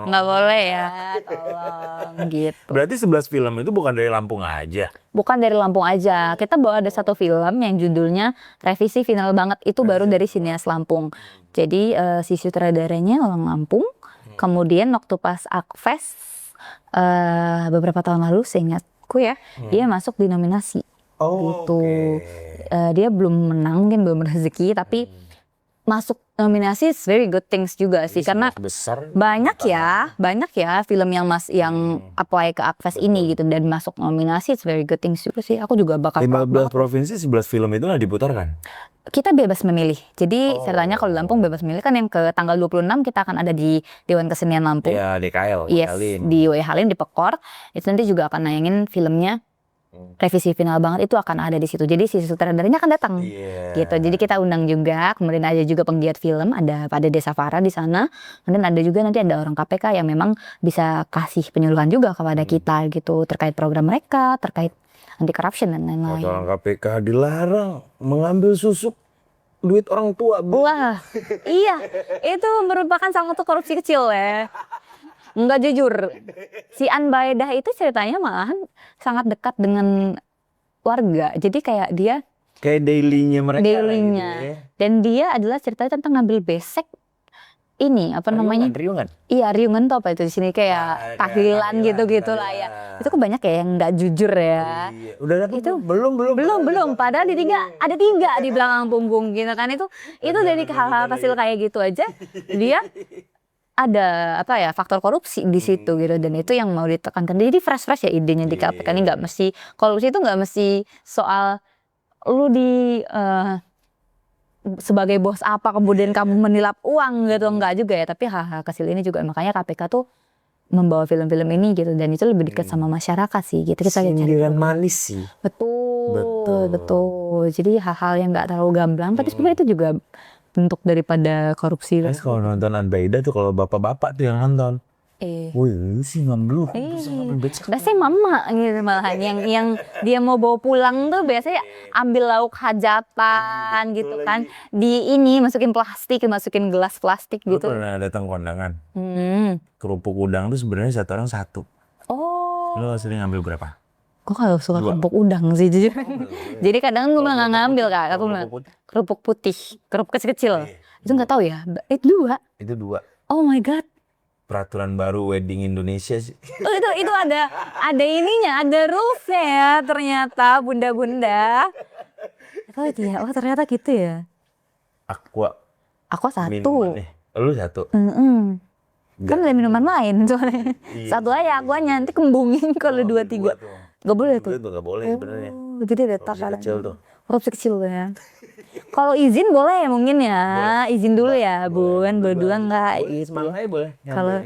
Nggak boleh ya, tolong gitu. Berarti 11 film itu bukan dari Lampung aja? Bukan dari Lampung aja. Kita bawa ada satu film yang judulnya Revisi Final Banget. Itu baru dari Sineas Lampung. Jadi si sutradaranya orang Lampung. Kemudian waktu pas Akfest beberapa tahun lalu, seingatku ya, dia masuk di nominasi. Gitu. Dia belum menang, mungkin belum rezeki, tapi masuk nominasi is very good things juga sih, karena besar banyak ya film yang apply ke Akves ini gitu dan masuk nominasi, it's very good things juga sih. Aku juga bakal 15 provinsi 11 film itu lah diputarkan. kita bebas memilih. Jadi ceritanya kalau Lampung bebas memilih kan, yang ke tanggal 26 kita akan ada di Dewan Kesenian Lampung. Ya DKL. Yes, di W Halim di Pekor. Itu nanti juga akan nayangin filmnya. Revisi final banget itu akan ada di situ. Jadi si sutradaranya akan datang. Gitu. Jadi kita undang juga, kemudian ada juga penggiat film, ada pada Desa Fara di sana. Kemudian ada juga nanti ada orang KPK yang memang bisa kasih penyuluhan juga kepada kita gitu terkait program mereka, terkait anti corruption dan lain-lain. Orang KPK dilarang mengambil susuk duit orang tua. Wah, iya, itu merupakan salah satu korupsi kecil ya. Enggak jujur. Si Anbaedah itu ceritanya malahan sangat dekat dengan warga. Jadi kayak dia kayak dailynya mereka. Dailynya. Gitu ya. Dan dia adalah ceritanya tentang ngambil besek ini apa namanya? Riungan. Iya, riungan tuh apa itu di sini kayak tahlilan gitu-gitu lah ya. Itu kan banyak ya yang enggak jujur ya. Iya. Udah dapet Itu belum padahal ada tiga di belakang punggung gitu kan. Itu dari hal-hal kecil kayak gitu aja dia ada apa ya faktor korupsi di situ gitu, dan itu yang mau ditekankan. Jadi fresh ya idenya di KPK ini, nggak mesti korupsi, itu nggak mesti soal lu sebagai bos apa kemudian kamu menilap uang gitu, nggak juga ya, tapi hal-hal kecil ini juga. Makanya KPK tuh membawa film-film ini gitu, dan itu lebih dekat sama masyarakat sih gitu. Kita sindiran manis sih. Betul. Jadi hal-hal yang nggak terlalu gamblang, tapi sebenarnya itu juga bentuk daripada korupsi. Kalau nonton Anbaedah tuh kalau bapak-bapak tuh yang nonton. Wih, lu sih ngambil. Biasanya mama gitu malahan yang dia mau bawa pulang tuh biasanya ambil lauk hajatan gitu kan. Di ini masukin plastik, masukin gelas plastik Lu gitu. pernah datang kondangan? Kerupuk udang tuh sebenarnya satu orang satu. Oh. Lu sering ngambil berapa? Gue kalau suka kerupuk udang sih jujur. Jadi kadang gue malah nggak ngambil Kak. Aku bilang kerupuk putih, kerupuk kecil-kecil. Itu nggak tahu ya. Itu dua. Oh my god. Peraturan baru wedding Indonesia sih. Oh, itu ada ininya, ada rules-nya ya ternyata bunda-bunda. Oh iya, ternyata gitu ya. Aqua satu. Lu satu. Kan ada minuman lain soalnya. Satu aja aquanya, nanti kembungin kalau 2-3. Gak boleh tuh. Itu gak boleh sebenarnya. Jadi ada takaran. Kecil tuh. Korupsi kecil ya. Kalau izin boleh mungkin ya. Izin dulu ya, Bun. Berdua enggak. Semalam aja boleh. Kalau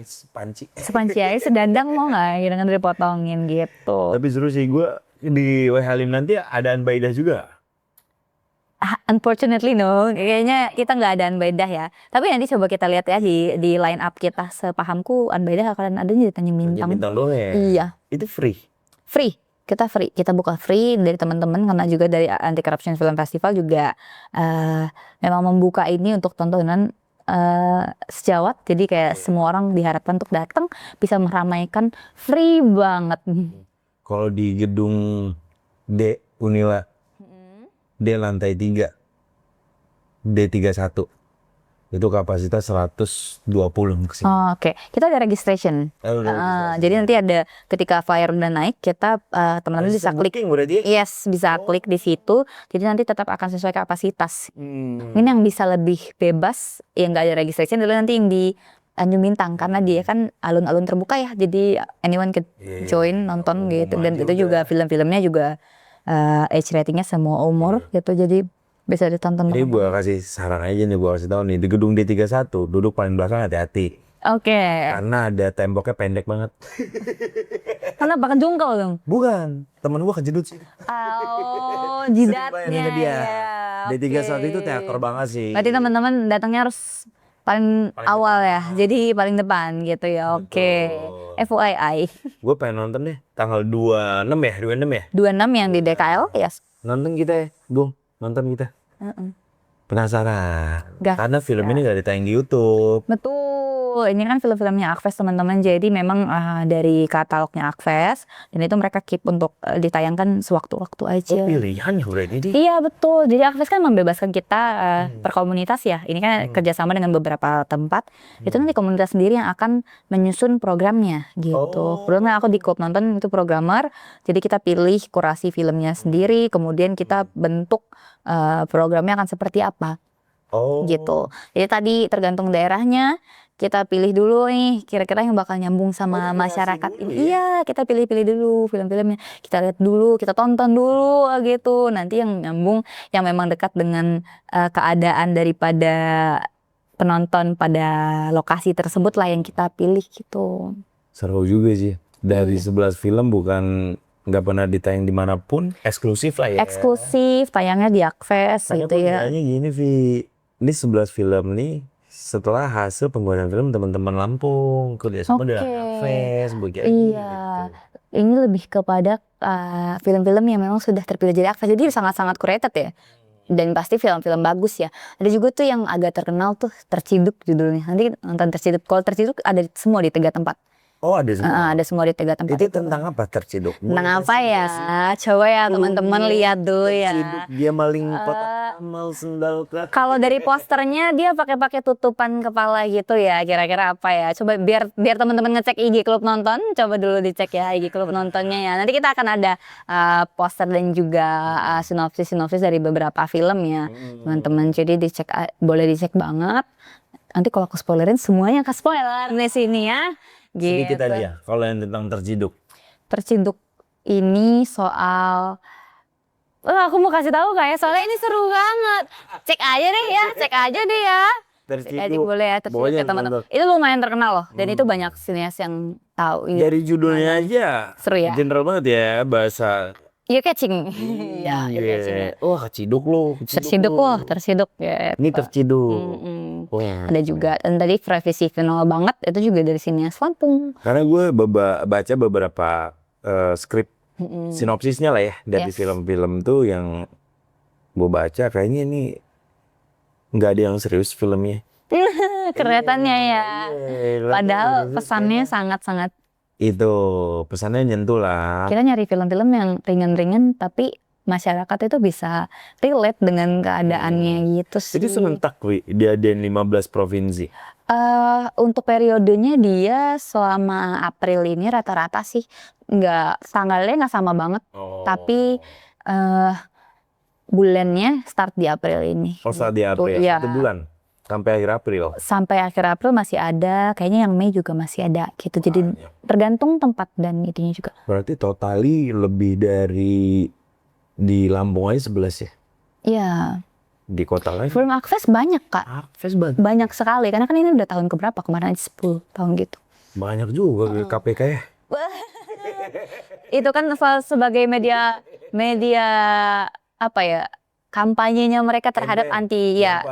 sepanci aja sedandang mau enggak dengan dipotongin gitu. Tapi seru sih, gue di W Halim nanti ada Anbaedah juga. Unfortunately no, kayaknya kita nggak ada Anbaedah ya. Tapi nanti coba kita lihat ya di line up kita. Sepahamku Anbaedah akan adanya di Tanjung Bintang. Bintang doang ya? Iya. Itu free? Kita buka free dari teman-teman, karena juga dari Anti Corruption Film Festival juga memang membuka ini untuk tontonan sejawat. Jadi kayak semua orang diharapkan untuk datang bisa meramaikan, free banget. Kalau di gedung D Unila, D lantai 3, D31, itu kapasitas 120 kesini. Oke. Kita ada registration. Jadi nanti ada ketika flyer udah naik, kita teman-teman bisa klik. Yes, bisa klik di situ. Jadi nanti tetap akan sesuai kapasitas. Ini yang bisa lebih bebas, yang nggak ada registration dulu nanti yang di Tanjung Bintang, karena dia kan alun-alun terbuka ya. Jadi anyone could join nonton gitu, dan itu juga film-filmnya juga age ratingnya semua umur gitu, jadi bisa ditonton. Ini gue kasih saran aja nih, gue kasih tahu nih, di gedung D31 duduk paling belakang hati-hati. Oke. Karena ada temboknya pendek banget. Karena bakal jungkel dong? Bukan, temen gue kejedut sih. Oh, jidatnya dia. Ya. D31 itu teater banget sih. Berarti teman-teman datangnya harus paling awal ya, jadi paling depan gitu ya. Oke. FYI. Gue pengen nonton deh tanggal 26 ya, 26 yang di DKL, yes. Nonton kita ya, Bung. Nonton kita. Penasaran. Karena film ini gak ditayang di YouTube. Betul. Ini kan film-filmnya Akves teman-teman. Jadi memang dari katalognya Akves, dan itu mereka keep untuk ditayangkan sewaktu-waktu aja. Oh, pilihannya berarti. Iya betul. Jadi Akves kan membebaskan kita per komunitas ya. Ini kan kerjasama dengan beberapa tempat. Itu nanti komunitas sendiri yang akan menyusun programnya gitu. Kebetulan aku di klub nonton itu programmer. Jadi kita pilih kurasi filmnya sendiri. Kemudian kita bentuk programnya akan seperti apa. Oh. gitu. Jadi tadi tergantung daerahnya, kita pilih dulu nih kira-kira yang bakal nyambung sama dikurasi masyarakat dulu ini. ya? Iya, kita pilih-pilih dulu film-filmnya. Kita lihat dulu, kita tonton dulu gitu. Nanti yang nyambung, yang memang dekat dengan keadaan daripada penonton pada lokasi tersebut lah yang kita pilih gitu. Seru juga sih. Dari Iya. 11 film bukan nggak pernah ditayang dimanapun, eksklusif lah ya. Eksklusif, tayangnya di Akves Makanya gitu gue ya. bilangnya gini, Vi. Ini 11 film nih setelah hasil pembuatan film teman-teman Lampung. Kerja sama dengan Oke. Akves, begitu. Iya, ini lebih kepada film-film yang memang sudah terpilih jadi Akves, jadi sangat-sangat curated ya. Dan pasti film-film bagus ya. Ada juga tuh yang agak terkenal tuh Terciduk judulnya. Nanti nonton Terciduk. Kalau Terciduk ada semua di 3 tempat. Oh, ada semua. Ada semua di 3 tempat. Itu tentang apa Terciduk? Tentang apa ya? Coba ya teman-teman lihat dulu Terciduk ya. dia maling kotak amal sendal kaki. Kalau dari posternya dia pakai tutupan kepala gitu ya. Kira-kira apa ya? Coba biar teman-teman ngecek IG Klub Nonton, coba dulu dicek ya IG Klub Nontonnya ya. Nanti kita akan ada poster dan juga sinopsis dari beberapa film ya, teman-teman. Jadi dicek, boleh dicek banget. Nanti kalau aku spoilerin semuanya ke spoiler di sini ya. Sedikit Gitu. aja kalau yang tentang Terciduk. Terciduk ini soal aku mau kasih tahu kayak soalnya ini seru banget. Cek aja deh ya, cek aja deh ya. Cek aja boleh ya, Terciduk Pokoknya ya teman-teman. Itu lumayan terkenal loh, dan itu banyak sinias yang tahu. dari judulnya aja Seru ya. general banget ya bahasa. Iya catching. Iya, catching ya. Wah, keciduk lo. Terciduk loh, terciduk ya. Ini terciduk. Wah. Ada juga, dan tadi revisi final banget itu juga dari sinias Lampung. Karena gue baca beberapa skrip sinopsisnya lah ya dari Yes. film-film tuh yang gue baca, kayaknya ini nggak ada yang serius filmnya. Kelihatannya ya. Iya, Padahal pesannya sangat-sangat. itu pesannya nyentuh lah. Kita nyari film-film yang ringan-ringan tapi masyarakat itu bisa relate dengan keadaannya gitu sih. Jadi serentak dia ada 15 provinsi. Untuk periodenya dia selama April ini rata-rata sih tanggalnya nggak sama banget, tapi bulannya start di April ini. Oh, saat di April, Iya. 1 bulan sampai akhir April. Sampai akhir April masih ada, kayaknya yang Mei juga masih ada gitu. Jadi tergantung tempat dan itunya juga. Berarti totali lebih dari di Lampung aja 11 ya? Iya. Di kota lain? Film Akves banyak Kak. Akves banget. Banyak sekali, karena kan ini udah tahun keberapa, kemarin aja 10 tahun gitu. Banyak juga KPK ya. Itu kan sebagai media apa ya, kampanyenya mereka terhadap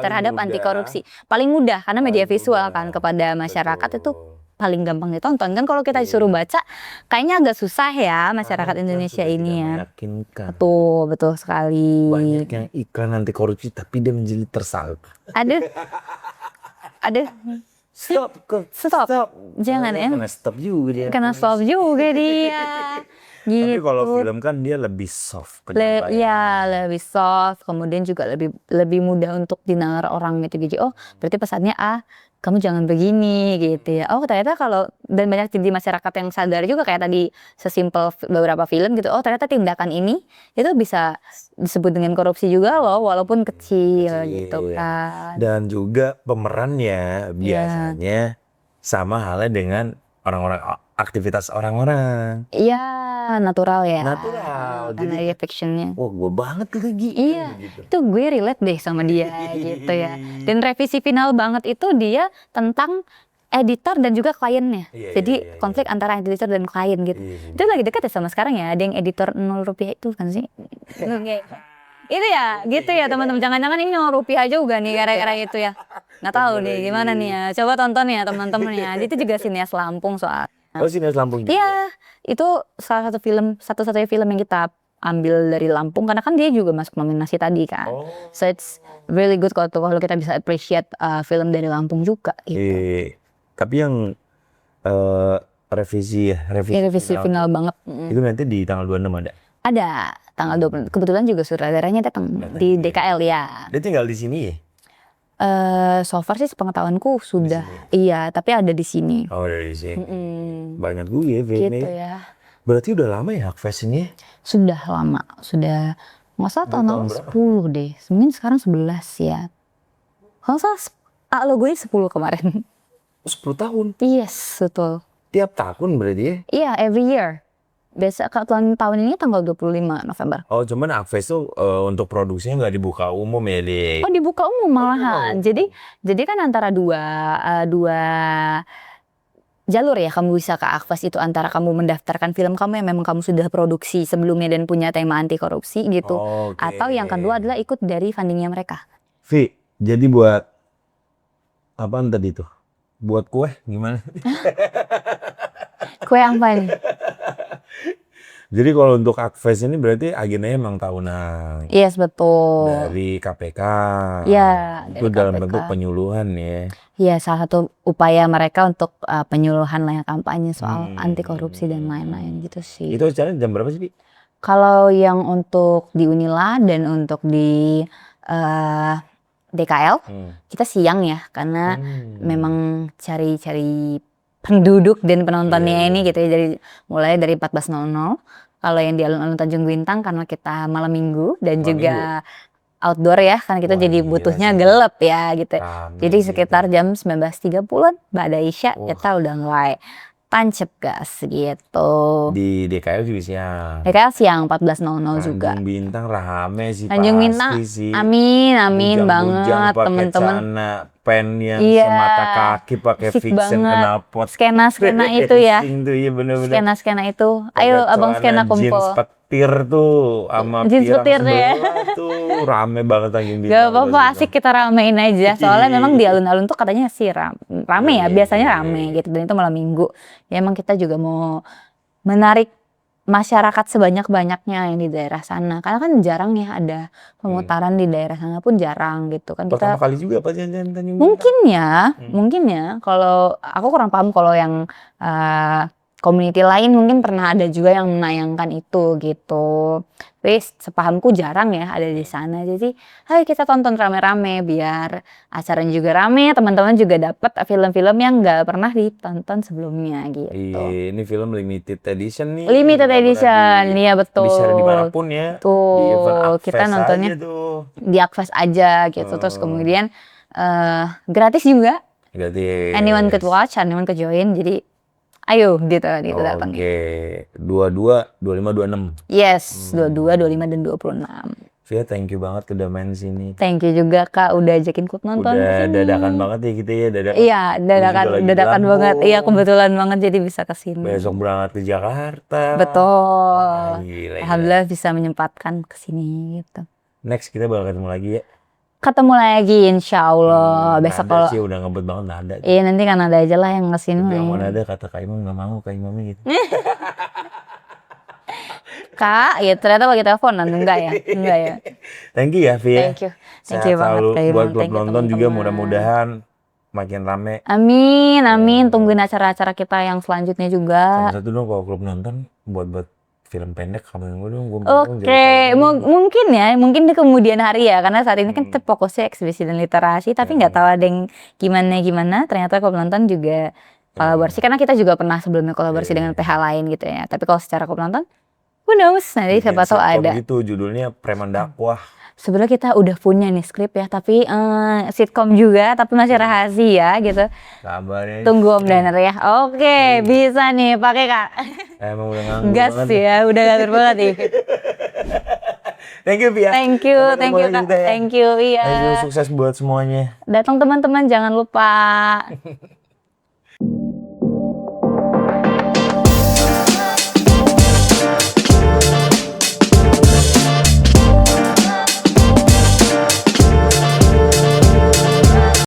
terhadap anti korupsi. Paling mudah karena media visual kan kepada masyarakat itu paling gampang ditonton kan. Kalau kita disuruh baca kayaknya agak susah ya masyarakat Indonesia ini ya. Meyakinkan. Betul sekali. Banyak yang iklan anti korupsi tapi dia menjadi tersangka. Aduh. Stop. Jangan ya. Kena stop juga dia. Kena stop juga dia. Tapi Gitu. kalau film kan dia lebih soft Iya, lebih soft, kemudian juga lebih mudah untuk dinalar orang gitu. Jadi berarti pesannya kamu jangan begini gitu ya. Ternyata dan banyak di masyarakat yang sadar juga kayak tadi sesimpel beberapa film gitu. Ternyata tindakan ini itu bisa disebut dengan korupsi juga loh, walaupun kecil gitu kan. Dan juga pemerannya biasanya sama halnya dengan aktivitas orang-orang. Iya, natural ya. Natural. Karena dia fictionnya. Wah, gue banget lagi. Iya, itu gue relate deh sama dia gitu ya. Dan revisi final banget itu dia tentang editor dan juga kliennya. Jadi konflik antara editor dan klien gitu. Itu lagi dekat ya sama sekarang ya. Ada yang editor 0 rupiah itu kan sih. Itu ya, gitu ya teman-teman. Jangan-jangan ini 0 rupiah juga nih gara-gara itu ya. Nggak tahu nih gimana nih ya. Coba tonton ya teman-teman ya. Itu juga sinias Lampung soal. Oh, sinias Lampung juga? Iya, itu salah satu film, satu-satunya film yang kita ambil dari Lampung karena kan dia juga masuk nominasi tadi kan. So it's really good kalau kita bisa appreciate film dari Lampung juga gitu. Tapi yang revisi final banget. Itu nanti di tanggal 26 ada? Ada tanggal 20. Kebetulan juga sutradaranya datang di DKL ya. Dia tinggal di sini ya? So far sih sepengetahuanku sudah. Iya, tapi ada di sini. Oh, dari sini. Banyak gue Gitu ya. Berarti udah lama ya Akves ini? Sudah lama, sudah nggak salah tahun 10 deh. Mungkin sekarang 11 ya. Kalau nggak salah logonya 10 kemarin. 10 tahun. Yes, betul. Tiap tahun berarti ya? Iya, every year. Biasa tahun ini tanggal 25 November. Oh, cuman Akves tuh untuk produksinya nggak dibuka umum ya, Dik? Oh, dibuka umum malahan. Jadi kan antara dua jalur ya kamu bisa ke Akves itu, antara kamu mendaftarkan film kamu yang memang kamu sudah produksi sebelumnya dan punya tema anti korupsi gitu. Oke. Atau yang kedua adalah ikut dari fundingnya mereka. Vi, jadi buat apaan tadi tuh? Buat kue gimana? Kue apa nih? Jadi kalau untuk Akves ini berarti agendanya emang tahunan Yes, betul. dari KPK. Ya, Itu dari dalam KPK. bentuk penyuluhan ya. Ya, salah satu upaya mereka untuk penyuluhan lah ya, kampanye soal anti korupsi dan lain-lain gitu sih. Itu acaranya jam berapa sih, Vi? Kalau yang untuk di Unila dan untuk di DKL kita siang ya, karena memang cari penduduk dan penontonnya ini gitu ya, mulai dari 14.00. Kalau yang di alun-alun Tanjung Bintang karena kita malam minggu dan Malam juga outdoor ya, kan kita Wah, jadi gila butuhnya sih. gelap ya gitu. Rame Jadi gitu. sekitar jam 19.30-an Ba'da Isya Wah. kita udah mulai tancap gas gitu. Di DKL juga siang. DKL siang 14.00 juga. Tanjung Bintang rame sih Tanjung pasti Bintang, sih. amin Bujang-bujang banget pakai teman-teman. celana pen yang Iya, semata kaki pakai asik fiction banget. knalpot. Skena itu ya, Racing tuh, iya bener-bener. skena itu. Pakai Ayo abang celana skena kumpul. jeans petir tuh sama Jeans pirang petir ya. sebelah tuh rame banget Tanjung Bintang. Gak apa-apa, asik kita ramein aja. Soalnya memang di alun-alun tuh katanya sih rame ya, biasanya rame gitu. Dan itu malam minggu. Ya emang kita juga mau menarik masyarakat sebanyak-banyaknya yang di daerah sana. Karena kan jarang ya ada pemutaran di daerah sana pun jarang gitu kan. Pertama Kita kali juga apa jalan-jalan Tanjung Bintang? mungkin ya. Kalau aku kurang paham kalau yang community lain mungkin pernah ada juga yang menayangkan itu gitu. Tapi sepahamku jarang ya ada di sana. Jadi, ayo kita tonton rame-rame biar acaranya juga rame, teman-teman juga dapat film-film yang nggak pernah ditonton sebelumnya gitu. Iya, ini film limited edition nih. Limited Nggak pernah edition, iya betul. Bisa dimanapun ya. Di event Tuh, Akves kita nontonnya aja tuh. di Akves aja gitu. Terus kemudian gratis juga. Gratis. Anyone could watch, anyone could join. Jadi ayo gitu datang. Oke, 22, 25, 26. Yes, 22, 25 dan 26. Via, thank you banget udah main sini. Thank you juga Kak udah ajakin Kut nonton Udah kesini. dadakan banget ya kita ya, dadakan. Iya, dadakan juga lagi banget. Lampung. Iya, kebetulan banget jadi bisa kesini. Besok berangkat ke Jakarta. Betul. Wah, gila. Alhamdulillah bisa menyempatkan kesini gitu. Next kita bakal ketemu lagi ya. Ketemu lagi insya Allah. Besok Nada kalau sih udah ngebet banget nada. iya nanti kan ada aja lah yang kesini. Yang mana ada kata Kak Imam nggak mau, Kak Imamnya gitu. Kak, ya ternyata lagi teleponan enggak ya? Enggak ya. Thank you ya, Via. Thank you. Thank Sehat you banget selalu. Kak Imam. Buat klub Thank you, nonton juga teman-teman. mudah-mudahan makin rame. Amin. Tungguin acara-acara kita yang selanjutnya juga. Sama satu dong kalau klub nonton buat film pendek kamu yang gue dong. Oke, mungkin di kemudian hari ya, karena saat ini kan kita fokusnya eksibisi dan literasi, tapi nggak tahu ada yang gimana. Ternyata kalau nonton juga kolaborasi, karena kita juga pernah sebelumnya kolaborasi dengan PH lain gitu ya. Tapi kalau secara kalau nonton, who knows, nanti siapa tahu ada. Gitu judulnya Preman Dakwah. Sebenarnya kita udah punya nih skrip ya, tapi sitkom juga, tapi masih rahasia gitu. Sabar ya. Tunggu Om Daner ya. Oke, bisa nih pakai Kak. Emang udah nganggur Gas banget. ya, udah nganggur banget nih. Thank you, Pia. Thank you Sampai ketemu Kak. lagi kita ya. Thank you, iya. Ayo, sukses buat semuanya. Datang teman-teman jangan lupa.